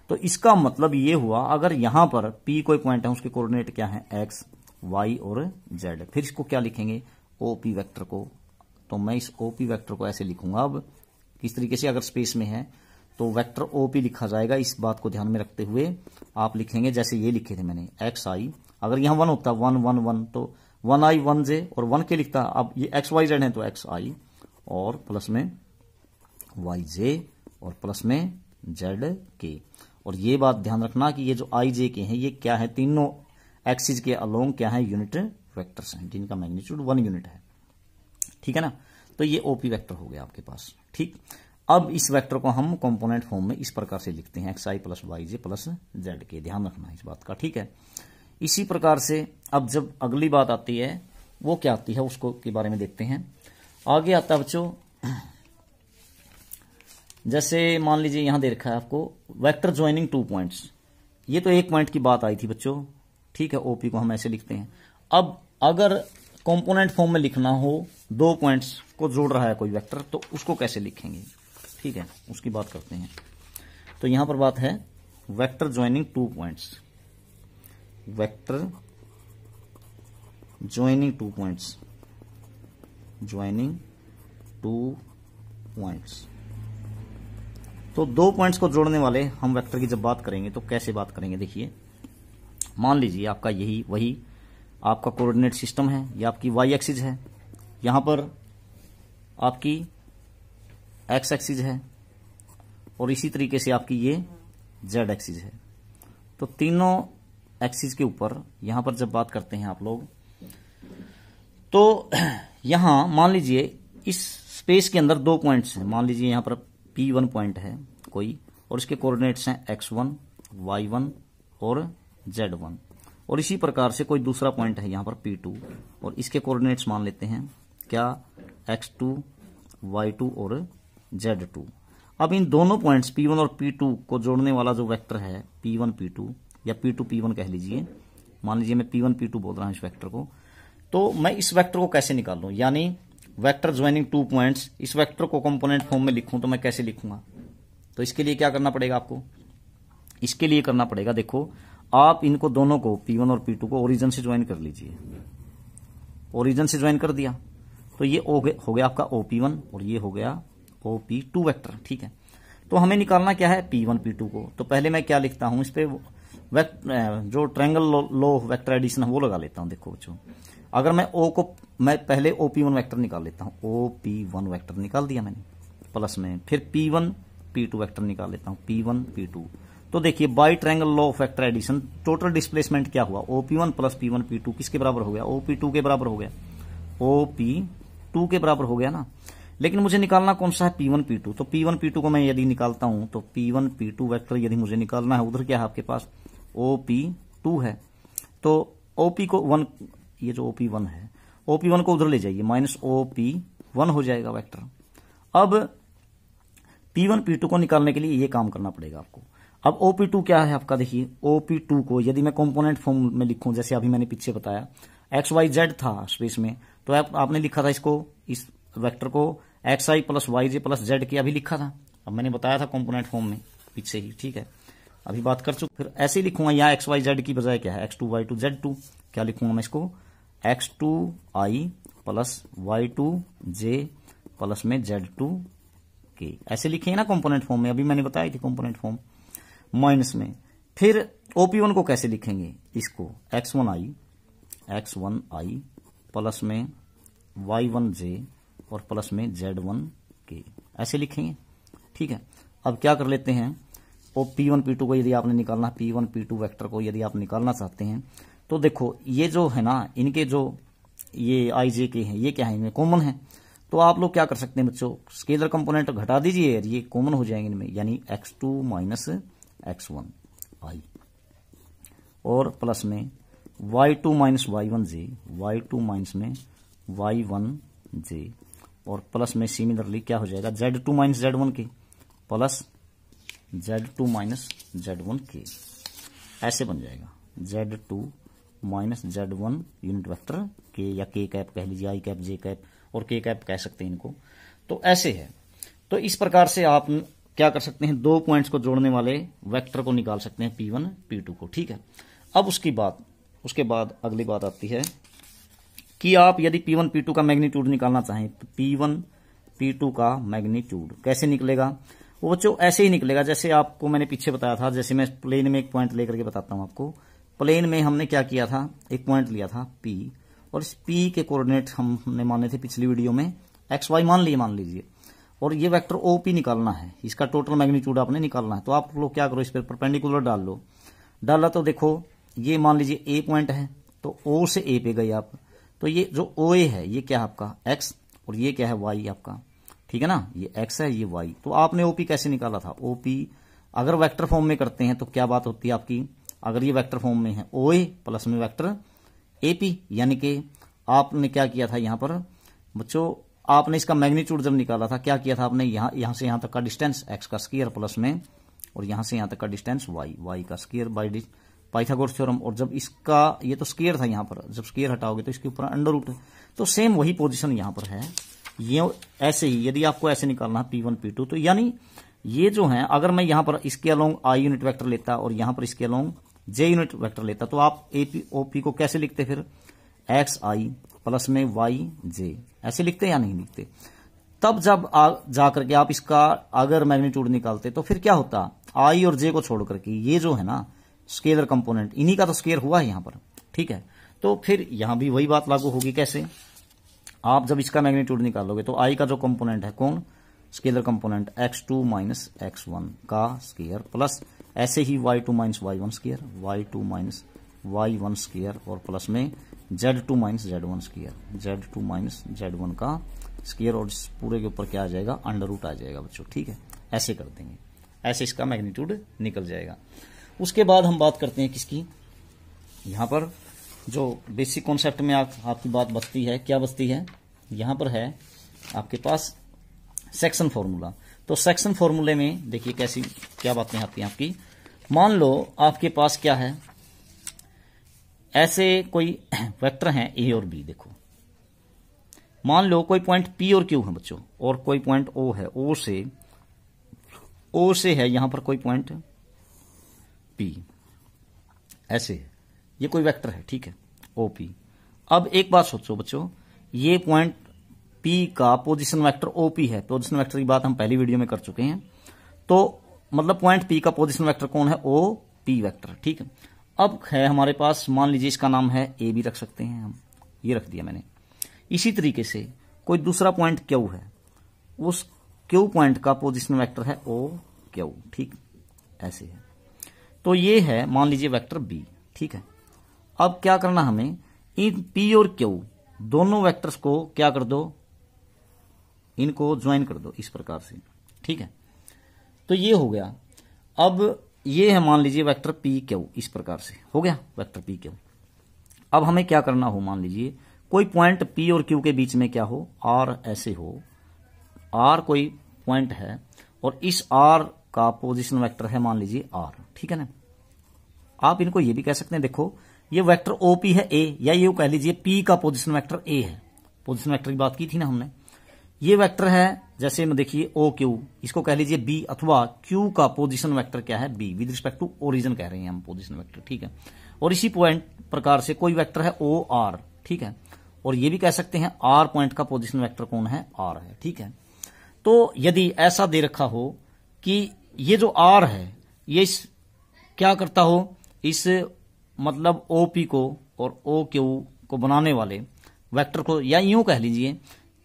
तो इसका मतलब ये हुआ, अगर यहां पर पी कोई पॉइंट है, उसके कोऑर्डिनेट क्या है, एक्स वाई और जेड, फिर इसको क्या लिखेंगे, ओपी वेक्टर को। तो मैं इस ओपी वेक्टर को ऐसे लिखूंगा, अब किस तरीके से, अगर स्पेस में है तो वेक्टर ओपी लिखा जाएगा। इस बात को ध्यान में रखते हुए आप लिखेंगे, जैसे ये लिखे थे मैंने, एक्स आई, अगर यहां 1 होता 1 1 1 तो 1 आई 1 जे और 1 के लिखता, अब ये एक्स वाई जेड है तो एक्स आई और प्लस में वाई जे और प्लस में जेड के। और ये बात ध्यान रखना कि ये जो आई जे के हैं ये क्या है, तीनों एक्सिस के अलोंग क्या है, यूनिट वेक्टर्स हैं जिनका मैग्नीट्यूड 1 यूनिट है। ठीक है ना, तो ये ओपी वेक्टर हो गया आपके पास। ठीक, अब इस वेक्टर को हम कंपोनेंट फॉर्म में इस प्रकार से लिखते हैं, एक्स आई प्लस वाई जे प्लस जेड के। ध्यान रखना इस बात का। ठीक है, इसी प्रकार से अब जब अगली बात आती है वो क्या आती है उसको के बारे में देखते हैं। आगे आता है बच्चों, जैसे मान लीजिए यहां दे रखा है आपको वेक्टर ज्वाइनिंग 2 पॉइंट्स। ये तो एक पॉइंट की बात आई थी बच्चों। ठीक है, ओपी को हम ऐसे लिखते हैं। अब अगर कंपोनेंट फॉर्म में लिखना हो 2 पॉइंट्स को जोड़ रहा है कोई वेक्टर, तो उसको कैसे लिखेंगे। ठीक है, उसकी बात करते हैं। तो यहां पर बात है vector joining 2 points, vector joining 2 points, joining 2 points. तो 2 पॉइंट्स को जोड़ने वाले हम वेक्टर की जब बात करेंगे तो कैसे बात करेंगे। देखिए, मान लीजिए आपका यही वही आपका कोऑर्डिनेट सिस्टम है, ये आपकी वाई एक्सिस है, यहां पर आपकी एक्स एक्सिस है, और इसी तरीके से आपकी ये जेड एक्सिस है। तो तीनों एक्सिस के ऊपर यहां पर जब बात करते हैं आप लोग, तो यहां मान लीजिए इस स्पेस के अंदर 2 पॉइंट्स हैं। मान लीजिए यहां पर P1 पॉइंट है कोई, और इसके कोऑर्डिनेट्स हैं x1, y1 और z1। और इसी प्रकार से कोई दूसरा पॉइंट है यहां पर P2, और इसके कोऑर्डिनेट्स मान लेते हैं क्या, x2, y2 और z2। अब इन दोनों पॉइंट्स P1 और P2 को जोड़ने वाला जो वेक्टर है P1 P2 या P2 P1 कह लीजिए, मान लीजिए मैं P1 P2 बोल रहा हूं इस वेक्टर को, तो मैं इस वेक्टर को कैसे निकाल लूं, यानी वेक्टर ज्वाइनिंग 2 पॉइंट्स, इस वेक्टर को कंपोनेंट फॉर्म में लिखूं तो मैं कैसे लिखूंगा। तो इसके लिए क्या करना पड़ेगा आपको, इसके लिए करना पड़ेगा, देखो आप इनको दोनों को P1 और P2 को ओरिजिन से ज्वाइन कर लीजिए। ओरिजिन से ज्वाइन कर दिया तो ये हो गया आपका OP1 और ये हो गया OP2 वेक्टर। ठीक है, तो हमें निकालना क्या है, P1 P2 को। तो पहले मैं क्या लिखता हूं, इस पे जो ट्रायंगल लॉ वेक्टर एडिशन है वो लगा लेता हूं। देखो बच्चों, अगर मैं पहले OP1 वेक्टर निकाल लेता हूं, OP1 वेक्टर निकाल दिया मैंने, प्लस में फिर P1 P2 वेक्टर निकाल लेता हूं, P1 P2। तो देखिए by triangle law of vector addition total displacement क्या हुआ, OP1 प्लस P1 P2 किसके बराबर हो गया, OP2 के बराबर हो गया, OP2 के बराबर हो गया ना। लेकिन मुझे निकालना कौन सा है, P1 P2। तो P1 P2 को मैं यदि निकालता हूं तो P1 P2 वेक्टर यदि मुझे निकालना है, उधर क्या है आपके पास OP2 है, तो OP को 1, ये जो OP1 है, OP1 को उधर ले जाइए, माइनस OP1 हो जाएगा वेक्टर। अब P1 P2 को निकालने के लिए ये काम करना पड़ेगा आपको। अब OP2 क्या है आपका, देखिए OP2 को यदि मैं कंपोनेंट फॉर्म में लिखूं, जैसे अभी मैंने पीछे बताया एक्स वाई जेड था स्पेस में, तो आपने लिखा था इसको, इस वेक्टर को एक्स आई प्लस वाई जे प्लस जेड के अभी लिखा था। अब मैंने बताया था कंपोनेंट फॉर्म में पीछे ही। ठीक है, अभी बात कर चुके। फिर ऐसे ही लिखूंगा, यहाँ एक्स वाई जेड की बजाय क्या है, x2 y2 z2। क्या लिखूंगा मैं इसको, x2 i plus y2 j plus में z2 k। ऐसे लिखेंगे ना कंपोनेंट फॉर्म में, अभी मैंने बताई थी कंपोनेंट फॉर्म, माइनस में। फिर OP1 को कैसे लिखेंगे, इसको x1 i प्लस में y1 j और प्लस में z1 k, ऐसे लिखेंगे। ठीक है, अब क्या कर लेते हैं, P1 P2 को यदि आपने निकालना, P1 P2 वेक्टर को यदि आप निकालना चाहते हैं, तो देखो ये जो है ना, इनके जो ये आई जे के हैं, ये क्या है, इनमें कॉमन है। तो आप लोग क्या कर सकते हैं बच्चों, स्केलर कंपोनेंट घटा दीजिए, ये कॉमन हो जाएंगे इनमें, यानी x2 माइनस x1 i और प्लस में y2 minus y1 j, y2 minus में y1 j और प्लस में सिमिलरली क्या हो जाएगा, z2 माइनस z1 के प्लस z2 माइनस z1 के, ऐसे बन जाएगा z2 minus z1 unit vector के, या k कैप कह लीजिए, i कैप j कैप और k कैप कह सकते हैं इनको। तो ऐसे है। तो इस प्रकार से आप क्या कर सकते हैं, 2 पॉइंट्स को जोड़ने वाले वेक्टर को निकाल सकते हैं P1 P2 को। ठीक है, अब उसके बाद अगली बात आती है कि आप यदि P1 P2 का मैग्नीट्यूड निकालना चाहें, तो P1 P2 का मैग्नीट्यूड कैसे निकलेगा, वो बच्चों ऐसे ही निकलेगा जैसे आपको मैंने पीछे बताया था। जैसे मैं प्लेन में एक पॉइंट लेकर के बताता हूं आपको। प्लेन में हमने क्या किया था, एक पॉइंट लिया था P, और इस P के कोऑर्डिनेट हमने माने थे पिछली वीडियो में XY मान लीजिए। और ये वेक्टर ओपी निकालना है, इसका टोटल मैग्नीट्यूड आपने निकालना है। तो आप लोग क्या करो, इस पर परपेंडिकुलर डाल लो। डाला तो देखो ये मान लीजिए ए पॉइंट है, तो ओ से ए पे गए आप, तो ये जो ओ ए है ये क्या है आपका एक्स, और ये क्या है वाई आपका, ठीक है ना, ये एक्स है ये वाई। तो आपने ओपी कैसे निकाला था, ओपी अगर वेक्टर फॉर्म में करते हैं तो क्या बात होती है आपकी, अगर ये वेक्टर फॉर्म में है ओ ए प्लस में वेक्टर एपी, यानी कि आपने क्या किया था यहां पर बच्चों, आपने इसका मैग्नीट्यूड जब निकाला था क्या किया था आपने, यहां से यहां तक का डिस्टेंस एक्स का स्क्वायर प्लस में, और यहां से यहां तक का डिस्टेंस वाई का स्क्वायर बाय पाइथागोरस थ्योरम। और जब इसका ये तो स्क्वायर था यहां पर, जब स्क्वायर हटाओगे तो इसके ऊपर अंडर रूट, तो सेम वही पोजीशन यहां पर है। ये ऐसे ही यदि आपको ऐसे निकालना है P1 P2, तो यानी ये जो है अगर मैं यहां पर इसके अलोंग आई यूनिट वेक्टर लेता और यहां पर इसके अलोंग जे यूनिट वेक्टर लेता, तो आप एपी ओपी को कैसे लिखते फिर, एक्स आई प्लस में वाई जे, ऐसे लिखते या नहीं लिखते। तब जब जाकर के आप इसका अगर मैग्नीट्यूड निकालते तो फिर क्या होता, आई और जे को छोड़ करके ये जो है ना स्केलर कंपोनेंट, इन्हीं का तो स्केयर हुआ है यहां पर, ठीक है। तो फिर यहां भी वही बात लागू होगी, कैसे, आप जब इसका मैग्नीट्यूड निकालोगे तो आई का जो कंपोनेंट है कौन, scalar component x2 minus x1 का स्केयर, प्लस ऐसे ही y2 minus y1 square, y2 minus y1 square, और प्लस में z2 minus z1 square, z2 minus z1 का स्केयर, और इस पूरे के ऊपर क्या आ जाएगा, अंडर रूट आ जाएगा बच्चों, ठीक है। ऐसे कर देंगे, ऐसे इसका मैग्नीट्यूड निकल जाएगा। उसके बाद हम बात करते हैं किसकी, यहां पर जो बेसिक कॉन्सेप्ट में आपकी बात बचती है, क्या बचती है, यहां पर है आपके पास सेक्शन फॉर्मूला। तो सेक्शन फॉर्मूले में देखिए कैसी क्या बातें आती हैं आपकी। मान लो आपके पास क्या है, ऐसे कोई वेक्टर हैं ए और बी, देखो मान लो कोई पॉइंट पी और क्यू है बच्चों, और कोई पॉइंट ओ है, ओ से है यहां पर कोई पॉइंट पी, ऐसे ये कोई वेक्टर है, ठीक है, ओपी। अब एक बात सोचो बच्चों, ये पॉइंट पी का पोजीशन वेक्टर ओपी है, पोजीशन वेक्टर की बात हम पहली वीडियो में कर चुके हैं। तो मतलब पॉइंट पी का पोजीशन वेक्टर कौन है, ओ पी वेक्टर, ठीक है। अब है हमारे पास, मान लीजिए इसका नाम है ए भी रख सकते हैं हम, ये रख दिया मैंने। इसी तरीके से कोई दूसरा पॉइंट क्यू है, उस क्यू पॉइंट का पोजीशन वेक्टर है ओ क्यू, ठीक, ऐसे है। तो ये है मान लीजिए वेक्टर बी, ठीक है। अब क्या करना हमें, इन पी और क्यू दोनों वेक्टर्स को क्या कर दो, इनको ज्वाइन कर दो इस प्रकार से, ठीक है। तो ये हो गया। अब ये है मान लीजिए वेक्टर पी क्यू, इस प्रकार से हो गया वेक्टर पी क्यू। अब हमें क्या करना हो, मान लीजिए कोई पॉइंट पी और क्यू के बीच में क्या हो, आर ऐसे हो, आर कोई पॉइंट है और इस आर का पोजीशन वेक्टर है मान लीजिए आर, ठीक है ना। आप इनको ये भी कह सकते हैं, देखो ये वेक्टर ओपी है ए, या ये कह लीजिए पी का पोजीशन वेक्टर ए है, पोजीशन वेक्टर की बात की थी ना हमने। ये वेक्टर है जैसे में देखिए ओ क्यू, इसको कह लीजिए बी, अथवा क्यू का पोजीशन वेक्टर क्या है B, with respect to origin कह रहे हैं हम पोजीशन वेक्टर, ठीक है। और इसी पॉइंट प्रकार से कोई वेक्टर है ओ आर, ठीक है, और ये भी कह सकते हैं आर पॉइंट का पोजीशन वेक्टर कौन है, आर है, ठीक है। तो यदि ऐसा दे रखा हो कि ये जो आर है ये क्या करता हो, इस मतलब ओ पी को और ओ क्यू को बनाने वाले वेक्टर को, या यूं कह लीजिए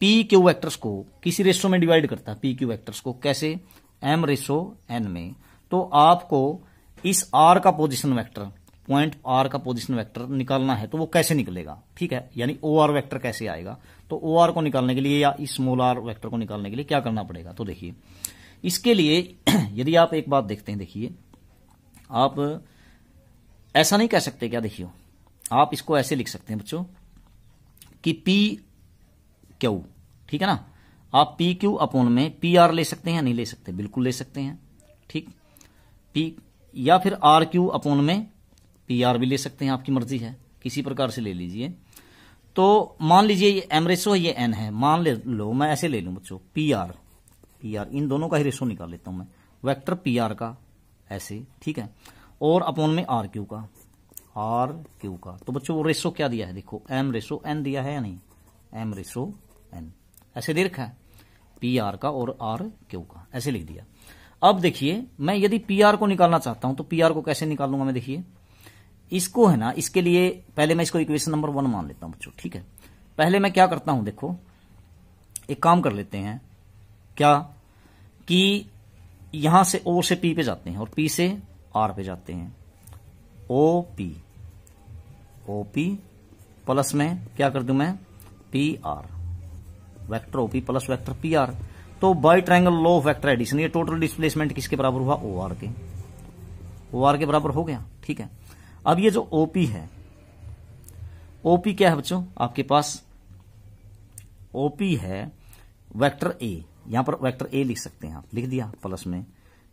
पी क्यू वेक्टर्स को किसी रेशो में डिवाइड करता है, पी क्यू वेक्टर्स को कैसे, एम रेशो एन में। तो आपको इस आर का पोजीशन वेक्टर, पॉइंट आर का पोजीशन वेक्टर निकालना है, तो वो कैसे निकलेगा, ठीक है, यानी ओ आर वेक्टर कैसे आएगा। तो ओ आर को निकालने के लिए या स्मॉल आर वेक्टर को निकालने के लिए क्या करना पड़ेगा, तो देखिए इसके लिए यदि आप एक बात देखते हैं, देखिए आप ऐसा नहीं कह सकते क्या, देखियो आप इसको ऐसे लिख सकते हैं बच्चों कि पी क्यू, ठीक है ना, आप पी क्यू अपॉन में पी आर ले सकते हैं, नहीं ले सकते, बिल्कुल ले सकते हैं, ठीक, पी, या फिर आर क्यू अपॉन में पी आर भी ले सकते हैं, आपकी मर्जी है, किसी प्रकार से ले लीजिए। तो मान लीजिए ये एम रेशो है, ये एन है, मान लो मैं ऐसे ले लूं बच्चों पी आर, इन दोनों का ही रेशो निकाल लेता हूं मैं, वेक्टर पी आर का ऐसे, ठीक है, और अपॉन में आर क्यू का, तो बच्चों वो रेशो क्या दिया है, देखो एम रेशो एन दिया है या नहीं, एम रेशो एन ऐसे दे रखा है, पी आर का और आर क्यू का, ऐसे लिख दिया। अब देखिए मैं यदि पी आर को निकालना चाहता हूं तो पी आर को कैसे निकालूंगा मैं, देखिए इसको है ना, इसके लिए पहले मैं इसको इक्वेशन नंबर 1 मान लेता हूं बच्चों, ठीक है। पहले मैं क्या करता हूं, देखो एक काम कर लेते हैं, क्या कि यहां से ओ से पी पे जाते हैं और पी से आर पे जाते हैं। ओ पी प्लस में क्या कर दूं मैं, P R, vector OP plus vector P R. तो by triangle law of vector addition, ये टोटल डिस्प्लेसमेंट किसके बराबर हुआ, ओ आर के, ओ आर के बराबर हो गया। ठीक है, अब ये जो ओपी है, ओपी क्या है बच्चों आपके पास, ओपी है वेक्टर ए, यहां पर वेक्टर ए लिख सकते हैं आप, लिख दिया प्लस में,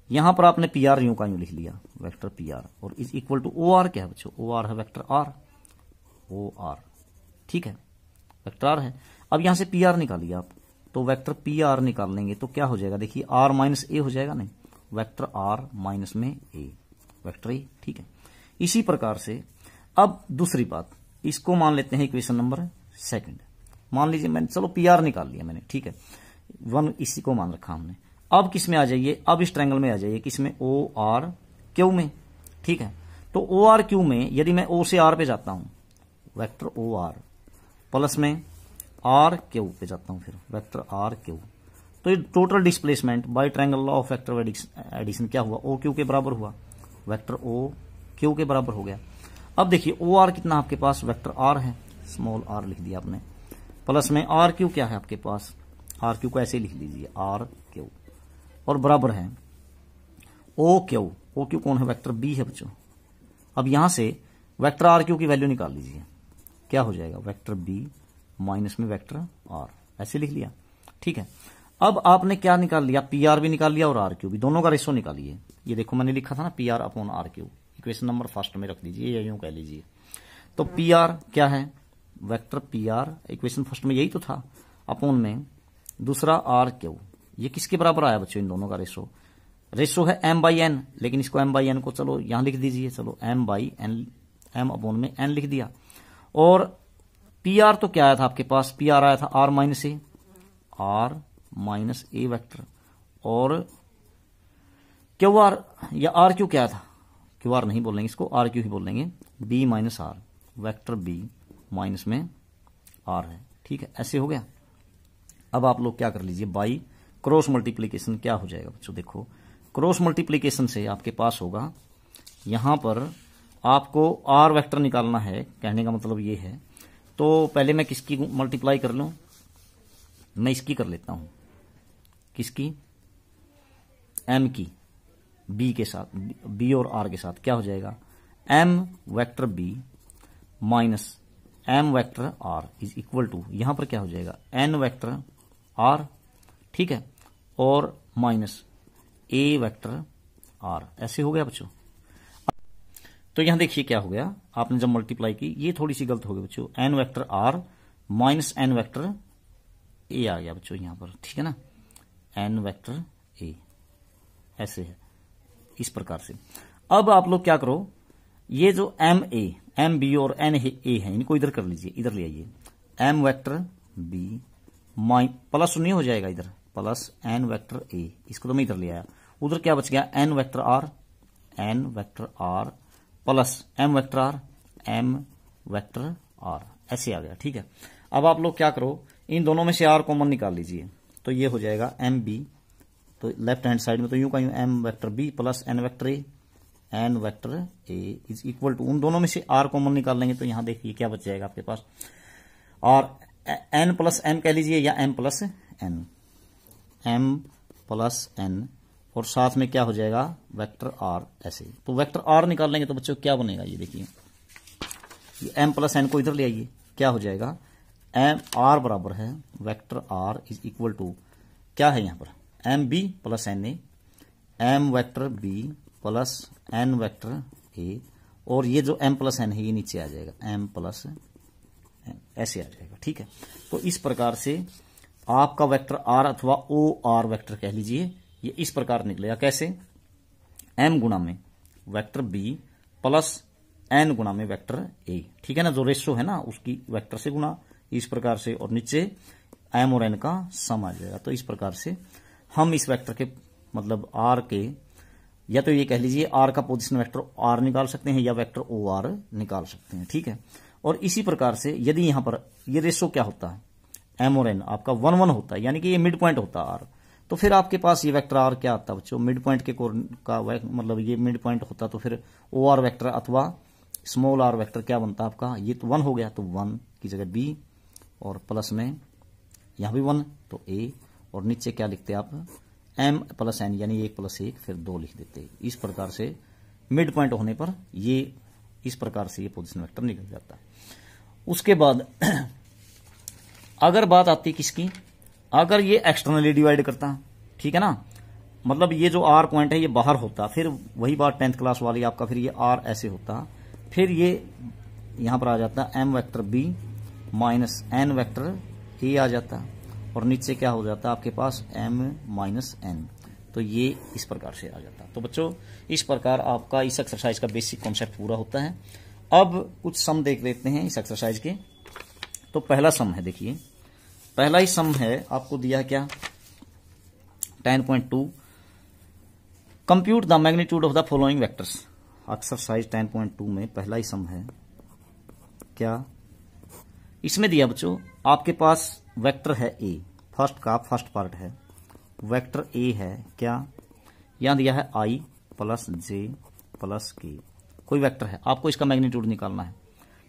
यहां पर आपने पी आर यूं का यूं लिख लिया वेक्टर पी आर, और is equal to O R क्या है बच्चों, ओ आर है वेक्टर आर, ओ आर। ठीक है, वेक्टर आर है। अब यहां से पी आर निकालिए आप, तो वेक्टर पी आर निकाल लेंगे तो क्या हो जाएगा, देखिए आर माइनस ए हो जाएगा, नहीं वेक्टर आर माइनस में ए, वेक्टर ए। ठीक है, इसी प्रकार से अब दूसरी बात, इसको मान लेते हैं इक्वेशन नंबर सेकंड। मान लीजिए मैंने, चलो पी आर निकाल लिया मैंने, ठीक है, वन इसी को मान रखा हमने। अब किस में आ जाइए, अब इस ट्रायंगल में आ जाइए, किसमें, ओ आर क्यू में। ठीक है, तो ओ आर क्यू में यदि मैं ओ से आर पे जाता हूं, वेक्टर ओ आर प्लस में आर क्यू पे जाता हूं, फिर वेक्टर आर क्यू, तो ये total displacement by triangle law of vector addition क्या हुआ, ओ क्यू के बराबर हुआ, वेक्टर ओ क्यू के बराबर हो गया। अब देखिए ओ आर कितना आपके पास, वेक्टर आर है, स्मॉल आर लिख दिया आपने, प्लस में आर क्यू क्या है आपके पास, आर क्यू को ऐसे लिख लीजिए आर क्यू, और बराबर है ओ क्यू, ओ क्यू कौन है, वेक्टर बी है बच्चों। अब यहां से वेक्टर आर क्यू की वैल्यू निकाल लीजिए, क्या हो जाएगा, वेक्टर बी माइनस में वेक्टर आर, ऐसे लिख लिया। ठीक है, अब आपने क्या निकाल लिया, पी आर भी निकाल लिया और आर क्यू भी, दोनों का रेशो निकालिए। ये देखो मैंने लिखा था ना P R upon R Q, equation number first में रख दीजिए या यूं कह लीजिए। तो पी आर क्या है, vector P are, equation first में यही तो था, अपॉन में दूसरा आर क्यू, ये किसके बराबर आया बच्चों, इन दोनों का रेशो है एम बाई एन, लेकिन इसको एम बाई एन को चलो यहां लिख दीजिए, चलो M by N, M upon में एन लिख दिया। और पी आर तो क्या आया था आपके पास, पी आर आया था R minus A, R minus A vector, और क्यू आर या आर क्यू क्या था, क्यू आर नहीं बोलेंगे इसको, आर क्यू ही बोलेंगे, B minus R, vector B minus में आर है। ठीक है, ऐसे हो गया। अब आप लोग क्या कर लीजिए, बाई क्रॉस मल्टीप्लीकेशन क्या हो जाएगा बच्चों, देखो क्रॉस मल्टीप्लीकेशन से आपके पास होगा, यहां पर आपको आर वेक्टर निकालना है, कहने का मतलब ये है। तो पहले मैं किसकी मल्टीप्लाई कर लूं, मैं इसकी कर लेता हूं, किसकी, एम की, बी के साथ, बी और आर के साथ, क्या हो जाएगा, M vector B minus M vector R is equal to, यहां पर क्या हो जाएगा, एन वेक्टर आर, ठीक है, और माइनस ए वेक्टर आर, ऐसे हो गया बच्चों। तो यहां देखिए क्या हो गया, आपने जब मल्टीप्लाई की, ये थोड़ी सी गलत हो गई बच्चों, N vector R minus N vector A आ गया बच्चों यहां पर, ठीक है ना, एन वेक्टर ए, ऐसे है इस प्रकार से। अब आप लोग क्या करो, ये जो एम ए, एम बी और एन ए है, इनको इधर कर लीजिए, इधर ले आइए, एम वेक्टर बी प्लस नहीं हो जाएगा इधर, प्लस एन वेक्टर ए, इसको तो मैं इधर ले आया, उधर क्या बच गया, N vector R, N vector R plus M vector R, M vector R, ऐसे आ गया। ठीक है, अब आप लोग क्या करो, इन दोनों में से आर कॉमन निकाल लीजिए, तो ये हो जाएगा एम बी, तो लेफ्ट हैंड साइड में तो यूं का यूं M vector B plus N vector A, N vector A is equal to, उन दोनों में से आर कॉमन निकाल लेंगे तो यहां देखिए क्या बच जाएगा आपके पास, और एन प्लस एम कह लीजिए या M plus N, M plus N, और साथ में क्या हो जाएगा, वेक्टर आर, ऐसे। तो वेक्टर आर निकाल लेंगे तो बच्चों क्या बनेगा, ये देखिए, ये एम प्लस एन को इधर ले आइए, क्या हो जाएगा, एम आर बराबर है vector R is equal to, क्या है यहां पर, M B plus N A, M vector B plus N vector A, और ये जो एम प्लस एन है ये नीचे आ जाएगा, एम प्लस एन, ऐसे आ जाएगा। ठीक है, तो इस प्रकार से आपका वेक्टर आर अथवा ओ आर वेक्टर कह लीजिए, ये इस प्रकार निकलेगा, कैसे, एम गुणा में वेक्टर बी प्लस एन गुणा में वेक्टर ए, ठीक है ना, जो रेशो है ना उसकी वेक्टर से गुणा, इस प्रकार से, और नीचे एम और एन का सम आ जाएगा। तो इस प्रकार से हम इस वेक्टर के मतलब आर के, या तो ये कह लीजिए आर का पोजीशन वेक्टर आर निकाल सकते हैं या वेक्टर ओ आर निकाल सकते हैं। ठीक है, और इसी प्रकार से यदि यहां पर ये रेशो क्या होता है, एम और एन आपका 1 1 होता है, यानी कि ये मिड पॉइंट होता है आर, तो फिर आपके पास ये वेक्टर आर क्या आता है बच्चों, मिड पॉइंट के का मतलब ये मिड पॉइंट होता तो फिर ओ आर वेक्टर अथवा स्मॉल आर वेक्टर क्या बनता है आपका, ये तो 1 हो गया, तो 1 की जगह बी और प्लस में यहां भी 1 तो ए, और नीचे क्या लिखते हैं आप एम प्लस एन यानी 1 + 1 फिर 2 लिख देते। इस प्रकार से मिड पॉइंट होने पर ये इस प्रकार से ये पोजीशन वेक्टर निकल जाता है। उसके बाद अगर बात आती किसकी, अगर ये एक्सटर्नली डिवाइड करता, ठीक है ना, मतलब ये जो आर पॉइंट है ये बाहर होता, फिर वही बात 10th क्लास वाली आपका, फिर ये आर ऐसे होता, फिर ये यहां पर आ जाता M vector B minus N vector A आ जाता, और नीचे क्या हो जाता आपके पास m माइनस एन, तो ये इस प्रकार से आ जाता। तो बच्चों इस प्रकार आपका इस एक्सरसाइज का बेसिक कॉन्सेप्ट पूरा होता है। अब कुछ सम देख लेते हैं इस एक्सरसाइज के। तो पहला सम है, देखिए पहला ही सम है, आपको दिया क्या 10.2 compute the magnitude of the following vectors. Exercise 10.2 में पहला ही सम है क्या, इसमें दिया बच्चों आपके पास वेक्टर है ए, फर्स्ट पार्ट है वेक्टर ए है क्या, यहां दिया है i + j + k, कोई वेक्टर है, आपको इसका मैग्नीट्यूड निकालना है,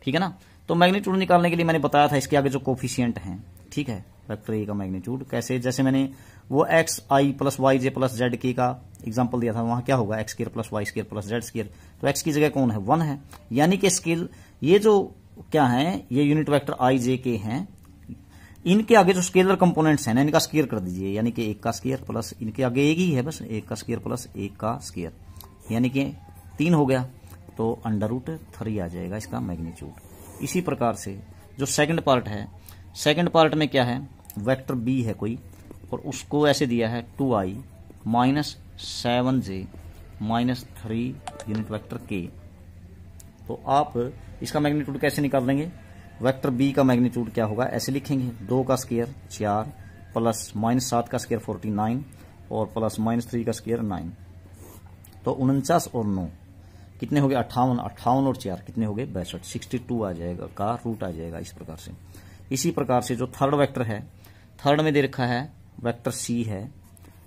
ठीक है ना। तो मैग्नीट्यूड निकालने के लिए मैंने बताया था इसके आगे जो कोफिशिएंट हैं, ठीक है, वेक्टर ए का मैग्नीट्यूड कैसे, जैसे मैंने वो x i + y j + z k का एग्जांपल दिया था, वहां क्या होगा x² + y² + z², तो x की जगह कौन है 1 है, यानी कि स्केल ये जो क्या है ये unit vector i j k हैं, इनके आगे जो स्केलर कंपोनेंट्स हैं ना इनका स्क्वायर कर दीजिए, यानी कि 1 का स्क्वायर प्लस इनके आगे एक ही है बस 1 का स्क्वायर प्लस 1 का स्क्वायर, यानी कि 3 हो गया, तो √3 आ जाएगा इसका मैग्नीट्यूड। इसी प्रकार से जो सेकंड पार्ट है, सेकंड पार्ट में क्या है वेक्टर बी है कोई, और उसको ऐसे दिया है 2i - 7j - 3 यूनिट वेक्टर के, तो आप इसका मैग्नीट्यूड कैसे निकाल लेंगे, वेक्टर बी का मैग्नीट्यूड क्या होगा ऐसे लिखेंगे 2 का स्क्वायर 4 प्लस -7 का स्क्वायर 49 और प्लस -3 का स्क्वायर 9, तो 49 और 9 कितने हो गए 58, 58 और 4 कितने हो गए 62, 62 आ जाएगा का रूट आ जाएगा इस प्रकार से। इसी प्रकार से जो थर्ड वेक्टर है, थर्ड में दे रखा है वेक्टर सी है,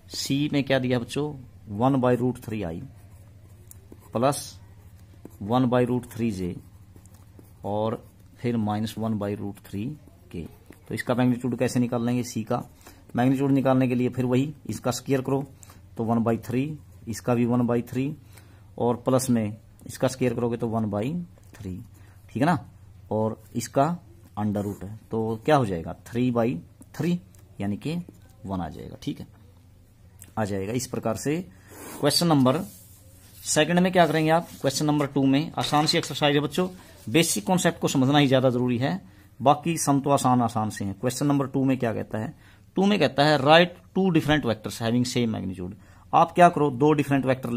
सी में क्या दिया बच्चों 1/√3i प्लस 1/√3j और फिर -1/√3k, तो इसका मैग्नीट्यूड कैसे निकाल लेंगे, सी का मैग्नीट्यूड निकालने के लिए फिर वही इसका स्क्वायर करो तो 1/3, इसका भी 1/3 और प्लस में इसका स्क्वायर करोगे तो 1/3, ठीक है ना, और इसका अंडर रूट है तो क्या हो जाएगा 3/3 यानी कि 1 आ जाएगा, ठीक है आ जाएगा। इस प्रकार से क्वेश्चन नंबर सेकंड में क्या करेंगे आप, क्वेश्चन नंबर 2 में आसान सी एक्सरसाइज है बच्चों, बेसिक कॉन्सेप्ट को समझना ही ज्यादा जरूरी है, बाकी सम तो आसान से हैं। क्वेश्चन नंबर 2 में क्या कहता है, 2 में कहता है right 2 different vectors having same magnitude. आप क्या करो 2 डिफरेंट वेक्टर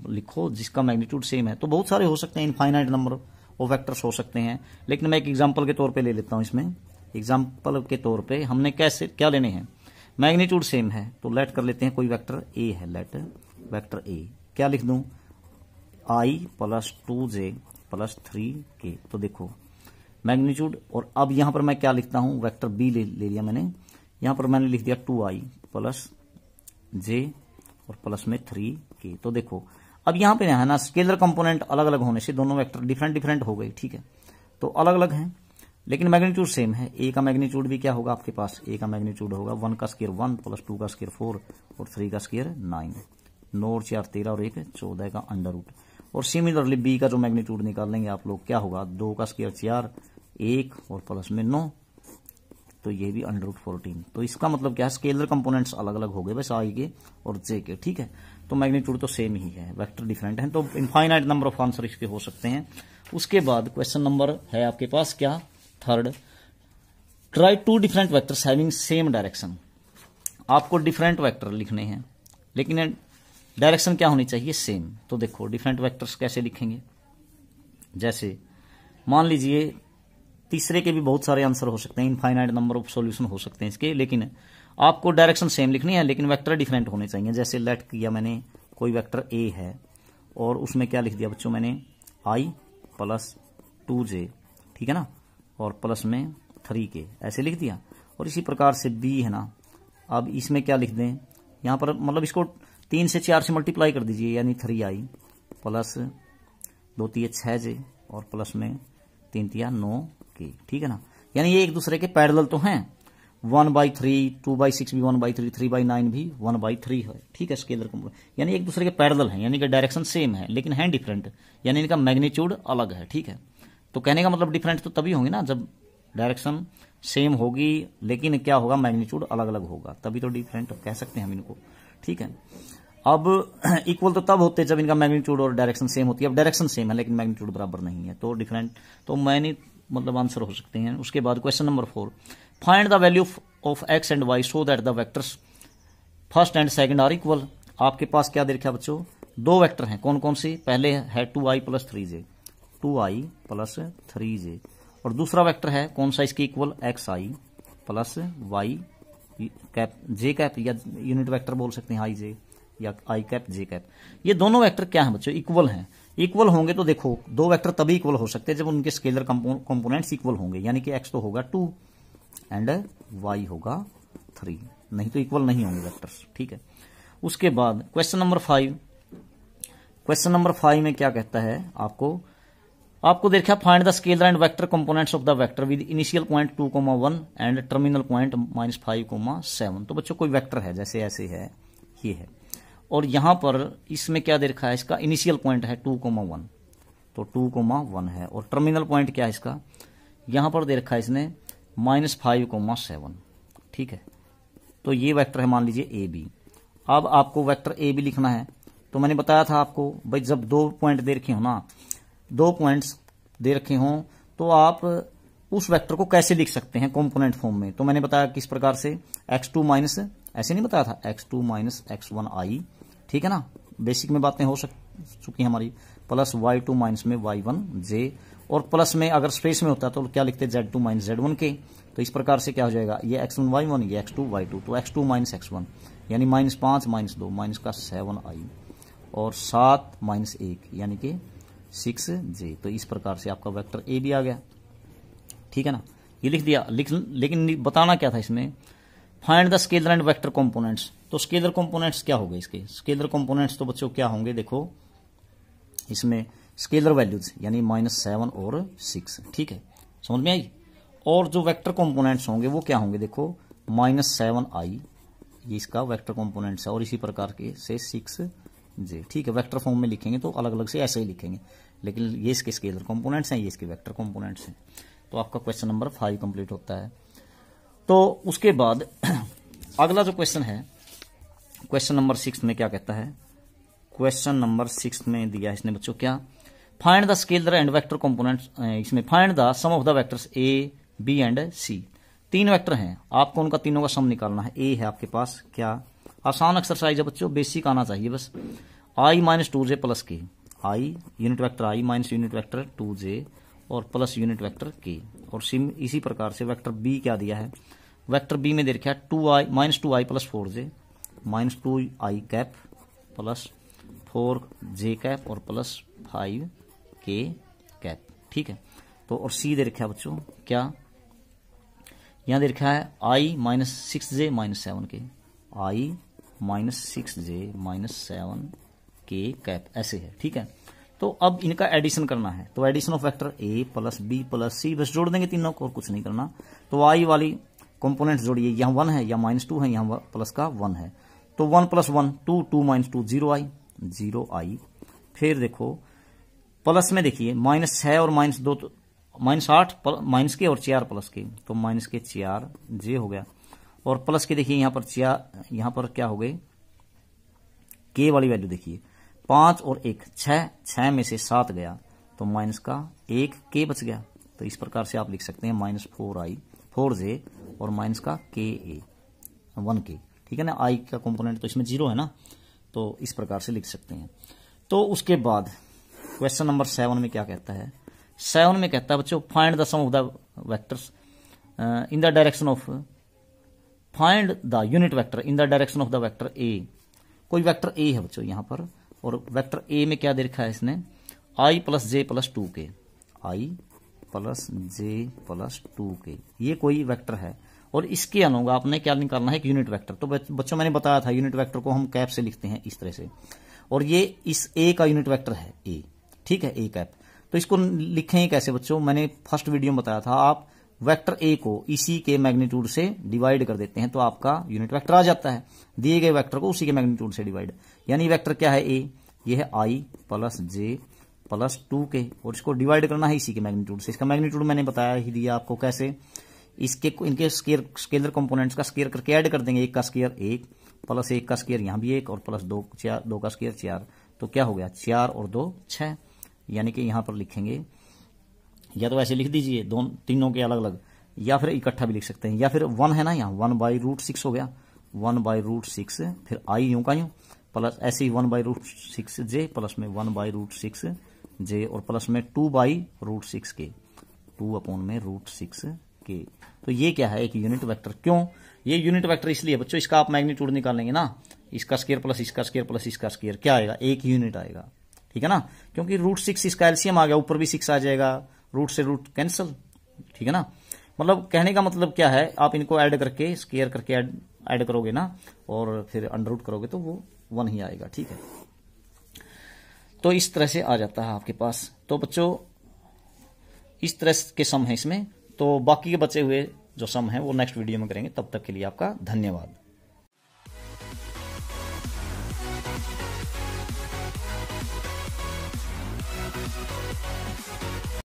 लिखो जिसका मैग्नीट्यूड सेम है, तो बहुत सारे हो सकते हैं, इनफाइनाइट नंबर ऑफ वेक्टर्स हो सकते हैं, लेकिन मैं एक एग्जाम्पल के तौर पर ले लेता हूं। इसमें एग्जाम्पल के तौर पर हमने कैसे क्या लेने हैं, मैग्नीट्यूड सेम है तो लेट कर लेते हैं कोई वेक्टर ए है, लेट वेक्टर ए क्या लिख दूं i + 2j + 3k, तो देखो मैग्नीट्यूड, और अब यहां पर मैं क्या लिखता हूं वेक्टर बी ले लिया मैंने, यहां पर मैंने लिख दिया 2i + j और प्लस में 3k, तो देखो अब यहां पे है ना स्केलर कंपोनेंट अलग अलग होने से दोनों वेक्टर डिफरेंट हो गए, ठीक है, तो अलग अलग हैं लेकिन मैग्नीट्यूड सेम है। ए का मैग्नीट्यूड भी क्या होगा आपके पास, ए का मैग्नीट्यूड होगा 1 का स्क्वायर 1 प्लस 2 का स्क्वायर 4 और 3 का स्क्वायर 9, 9 और 4 13 और 1 14 का अंडर रूट। और सिमिलरली बी का जो मैग्नीट्यूड निकाल लेंगे आप लोग क्या होगा 2 का स्क्वायर 4 1 और प्लस में 9, तो ये भी अंडर रूट 14। तो इसका मतलब क्या है स्केलर कंपोनेंट्स अलग अलग हो गए बस आई के और जे के, ठीक है, तो मैग्नीट्यूड तो सेम ही है, वेक्टर डिफरेंट है, तो इनफाइनाइट नंबर ऑफ आंसर इसके हो सकते हैं। उसके बाद क्वेश्चन नंबर है आपके पास क्या third, try 2 different vectors having same direction. आपको डिफरेंट वेक्टर लिखने हैं लेकिन डायरेक्शन क्या होनी चाहिए सेम। तो देखो डिफरेंट वेक्टर्स कैसे लिखेंगे, जैसे मान लीजिए तीसरे के भी बहुत सारे आंसर हो सकते हैं, इनफाइनाइट नंबर ऑफ सॉल्यूशन हो सकते हैं इसके, लेकिन आपको डायरेक्शन सेम लिखनी है लेकिन वेक्टर डिफरेंट होने चाहिए। जैसे लेट किया मैंने कोई वेक्टर ए है और उसमें क्या लिख दिया बच्चों मैंने i + 2j, ठीक है ना, और प्लस में 3k ऐसे लिख दिया। और इसी प्रकार से बी है ना, अब इसमें क्या लिख दें, यहाँ पर मतलब इसको 3 से 4 से मल्टीप्लाई कर दीजिए, यानी 3i प्लस 2 3 6 जे और प्लस में 3 3 9 के, ठीक है ना। यानी ये एक दूसरे के पैरेलल तो हैं, 1/3, 2/6 भी 1/3, 3/9 भी 1/3 है, ठीक है, स्केलर कंपोनेंट, यानी एक दूसरे के पैरेलल हैं, यानी कि डायरेक्शन सेम है लेकिन हैं डिफरेंट, यानी इनका मैग्नीट्यूड अलग है, ठीक है। तो कहने का मतलब डिफरेंट तो तभी होंगे ना जब डायरेक्शन सेम होगी लेकिन क्या होगा, मैग्नीट्यूड अलग अलग होगा, तभी तो डिफरेंट कह सकते हैं हम इनको, ठीक है। अब इक्वल तो तब होते हैं जब इनका मैग्नीट्यूड और डायरेक्शन सेम होती है। अब डायरेक्शन सेम है लेकिन मैग्नीट्यूड बराबर नहीं है, तो डिफरेंट तो मैंने मतलब आंसर हो सकते हैं। उसके बाद question number 4, find the value of X and Y so that the vectors first and second are equal. आपके पास क्या दे रखा है बच्चों, 2 वेक्टर हैं, कौन कौन से, पहले है 2i plus 3j, 2i plus 3j, और दूसरा वेक्टर है कौन सा इसके equal, xi plus y cap j cap, या यूनिट वेक्टर बोल सकते हैं i j या i कैप j कैप। ये दोनों वेक्टर क्या हैं बच्चों, इक्वल हैं। इक्वल होंगे तो देखो 2 वेक्टर तभी इक्वल हो सकते हैं जब उनके स्केलर कंपोनेंट्स इक्वल होंगे, यानी कि x तो होगा 2 एंड y होगा 3, नहीं तो इक्वल नहीं होंगे वेक्टर्स, ठीक है। उसके बाद क्वेश्चन नंबर 5, क्वेश्चन नंबर 5 में क्या कहता है, आपको देखा find the scalar and vector components of the vector with initial point 2,1 and terminal point -5,7। तो बच्चों कोई वेक्टर है, जैसे ऐसे है, ये है, और यहां पर इसमें क्या दे रखा है, इसका इनिशियल पॉइंट है 2,1, तो 2,1 है, और टर्मिनल पॉइंट क्या है इसका, यहां पर दे रखा है इसने -5,7, ठीक है। तो ये वेक्टर है मान लीजिए ए बी। अब आपको वेक्टर ए बी लिखना है, तो मैंने बताया था आपको भाई जब 2 पॉइंट दे रखे हो ना, 2 पॉइंट्स दे रखे हों तो आप उस वेक्टर को कैसे लिख सकते हैं कंपोनेंट फॉर्म में। तो मैंने बताया किस प्रकार से, x2 माइनस, ऐसे नहीं बताया था, x2 माइनस x1i, ठीक है ना, बेसिक में बातें हो चुकी हमारी, प्लस y2 माइनस में y1j, और प्लस में अगर स्पेस में होता तो क्या लिखते, z2 माइनस z1k। तो इस प्रकार से क्या हो जाएगा, ये x1 y1, ये x2 y2, तो x2 माइनस x1 यानी -5 -2 माइनस का 7i, और 7 माइनस 1 यानी कि 6j। तो इस प्रकार से आपका वेक्टर ए भी आ गया, ठीक है ना, ये लिख दिया। लेकिन बताना क्या था इसमें, find the scalar and vector components. तो स्केलर कंपोनेंट्स क्या हो गए इसके, स्केलर कंपोनेंट्स तो बच्चों क्या होंगे, देखो इसमें स्केलर वैल्यूज यानी -7 और 6, ठीक है, समझ में आई। और जो वेक्टर कंपोनेंट्स होंगे वो क्या होंगे, देखो -7i ये इसका वेक्टर कंपोनेंट्स है, और इसी प्रकार के से 6j, ठीक है। वेक्टर फॉर्म में लिखेंगे तो अलग अलग से ऐसे ही लिखेंगे, लेकिन ये इसके स्केलर कंपोनेंट्स हैं, ये इसके वेक्टर कंपोनेंट्स हैं। तो आपका क्वेश्चन नंबर 5 कंप्लीट होता है। तो उसके बाद अगला जो क्वेश्चन है, क्वेश्चन नंबर 6 में क्या कहता है, क्वेश्चन नंबर 6 में दिया है इसने बच्चों क्या, find the scalar and vector components, इसमें find the sum of the vectors A B and C. 3 vector हैं, आपको उनका तीनों का सम निकालना है। ए है आपके पास, क्या आसान एक्सरसाइज है बच्चों, बेसिक आना चाहिए बस, i माइनस 2j प्लस के, I unit vector i minus unit vector 2j और प्लस यूनिट वेक्टर k, और सिम इसी प्रकार से वेक्टर b क्या दिया है, वेक्टर b में दे रखा है 2i minus 2i plus 4j minus 2i cap plus 4j cap और प्लस 5k कैप, ठीक है। तो और c दे रखा है बच्चों क्या, यहां दे रखा है i minus 6j minus 7k, i minus 6j minus 7k cap, ऐसे है, ठीक है। तो अब इनका एडिशन करना है, तो addition of vector a plus b plus c, बस जोड़ देंगे तीनों को और कुछ नहीं करना। तो i वाली कंपोनेंट्स जोड़िए, यहाँ 1 है, यहाँ -2 है, यहाँ प्लस का 1 है, तो 1 प्लस 1 2, 2 माइनस 2 0i। फिर देखो प्लस में देखिए -6 और -2 तो -8 माइनस के और 4 प्लस के, तो माइनस के 4j हो गया, और प्लस के देखिए यहाँ पर क्या हो गए, k वाली वैल्यू देखिए 5 और 1 6 में से 7 गया, तो माइनस का 1k बच गया। तो इस प्रकार से आप लिख सकते हैं -4j और माइनस का ka 1k, ठीक है ना। i का कंपोनेंट तो इसमें 0 है ना, तो इस प्रकार से लिख सकते हैं। तो उसके बाद क्वेश्चन नंबर 7 में क्या कहता है, 7 में कहता है बच्चों find the sum of the vectors in the direction of, find the unit vector in the direction of the vector A. कोई वेक्टर ए है बच्चों यहाँ पर, और वेक्टर ए में क्या दे रखा है इसने, i plus j plus 2k, i plus J plus 2k, ये कोई वेक्टर है और इसके अनुरूप आपने क्या निकालना है, एक यूनिट वेक्टर। तो बच्चों मैंने बताया था यूनिट वेक्टर को हम कैप से लिखते हैं इस तरह से, और ये इस ए का यूनिट वेक्टर है ए, ठीक है, ए कैप। तो इसको लिखें कैसे बच्चों, मैंने फर्स्ट वीडियो में बताया था, आप वेक्टर ए को इसी के मैग्नीट्यूड से डिवाइड कर देते हैं तो आपका यूनिट वेक्टर आ जाता है, दिए गए वेक्टर को उसी के मैग्नीट्यूड से डिवाइड। यानी वेक्टर क्या है ए, ये है आई प्लस जे प्लस 2k, और इसको डिवाइड करना है इसी के मैग्नीट्यूड से। इसका मैग्नीट्यूड मैंने बताया ही दिया आपको कैसे, इनके स्केलर कंपोनेंट्स का स्केयर करके ऐड कर देंगे, एक का स्केयर 1 प्लस 1 का स्केयर यहाँ भी 1 और प्लस 2 का स्केयर 4, तो क्या हो गया 4 और 2 6। यानी कि यहां पर लिखेंगे, या तो ऐसे लिख दीजिए तीनों के अलग अलग, या फिर इकट्ठा भी लिख सकते हैं, या फिर 1 है ना, यहाँ 1/√6 हो गया, 1/√6, फिर आई यूं का यूं प्लस ऐसे ही 1/√6j प्लस में 1/√6j और प्लस में 2/√6k, 2/√6k। तो ये क्या है, एक यूनिट वेक्टर। क्यों ये यूनिट वेक्टर, इसलिए बच्चों इसका आप मैग्नीट्यूड निकालेंगे ना, इसका स्केयर प्लस इसका स्केयर प्लस इसका स्केयर, क्या आएगा, एक यूनिट आएगा, ठीक है ना, क्योंकि √6 इसका एलसीएम आ गया, ऊपर भी 6 आ जाएगा, रूट से रूट कैंसिल, ठीक है ना। मतलब कहने का मतलब क्या है, आप इनको ऐड करके स्केयर करके ऐड करोगे ना और फिर अंडर रूट करोगे तो वो 1 ही आएगा, ठीक है। तो इस तरह से आ जाता है आपके पास। तो बच्चों इस तरह के सम है इसमें, तो बाकी के बचे हुए जो सम है वो नेक्स्ट वीडियो में करेंगे। तब तक के लिए आपका धन्यवाद।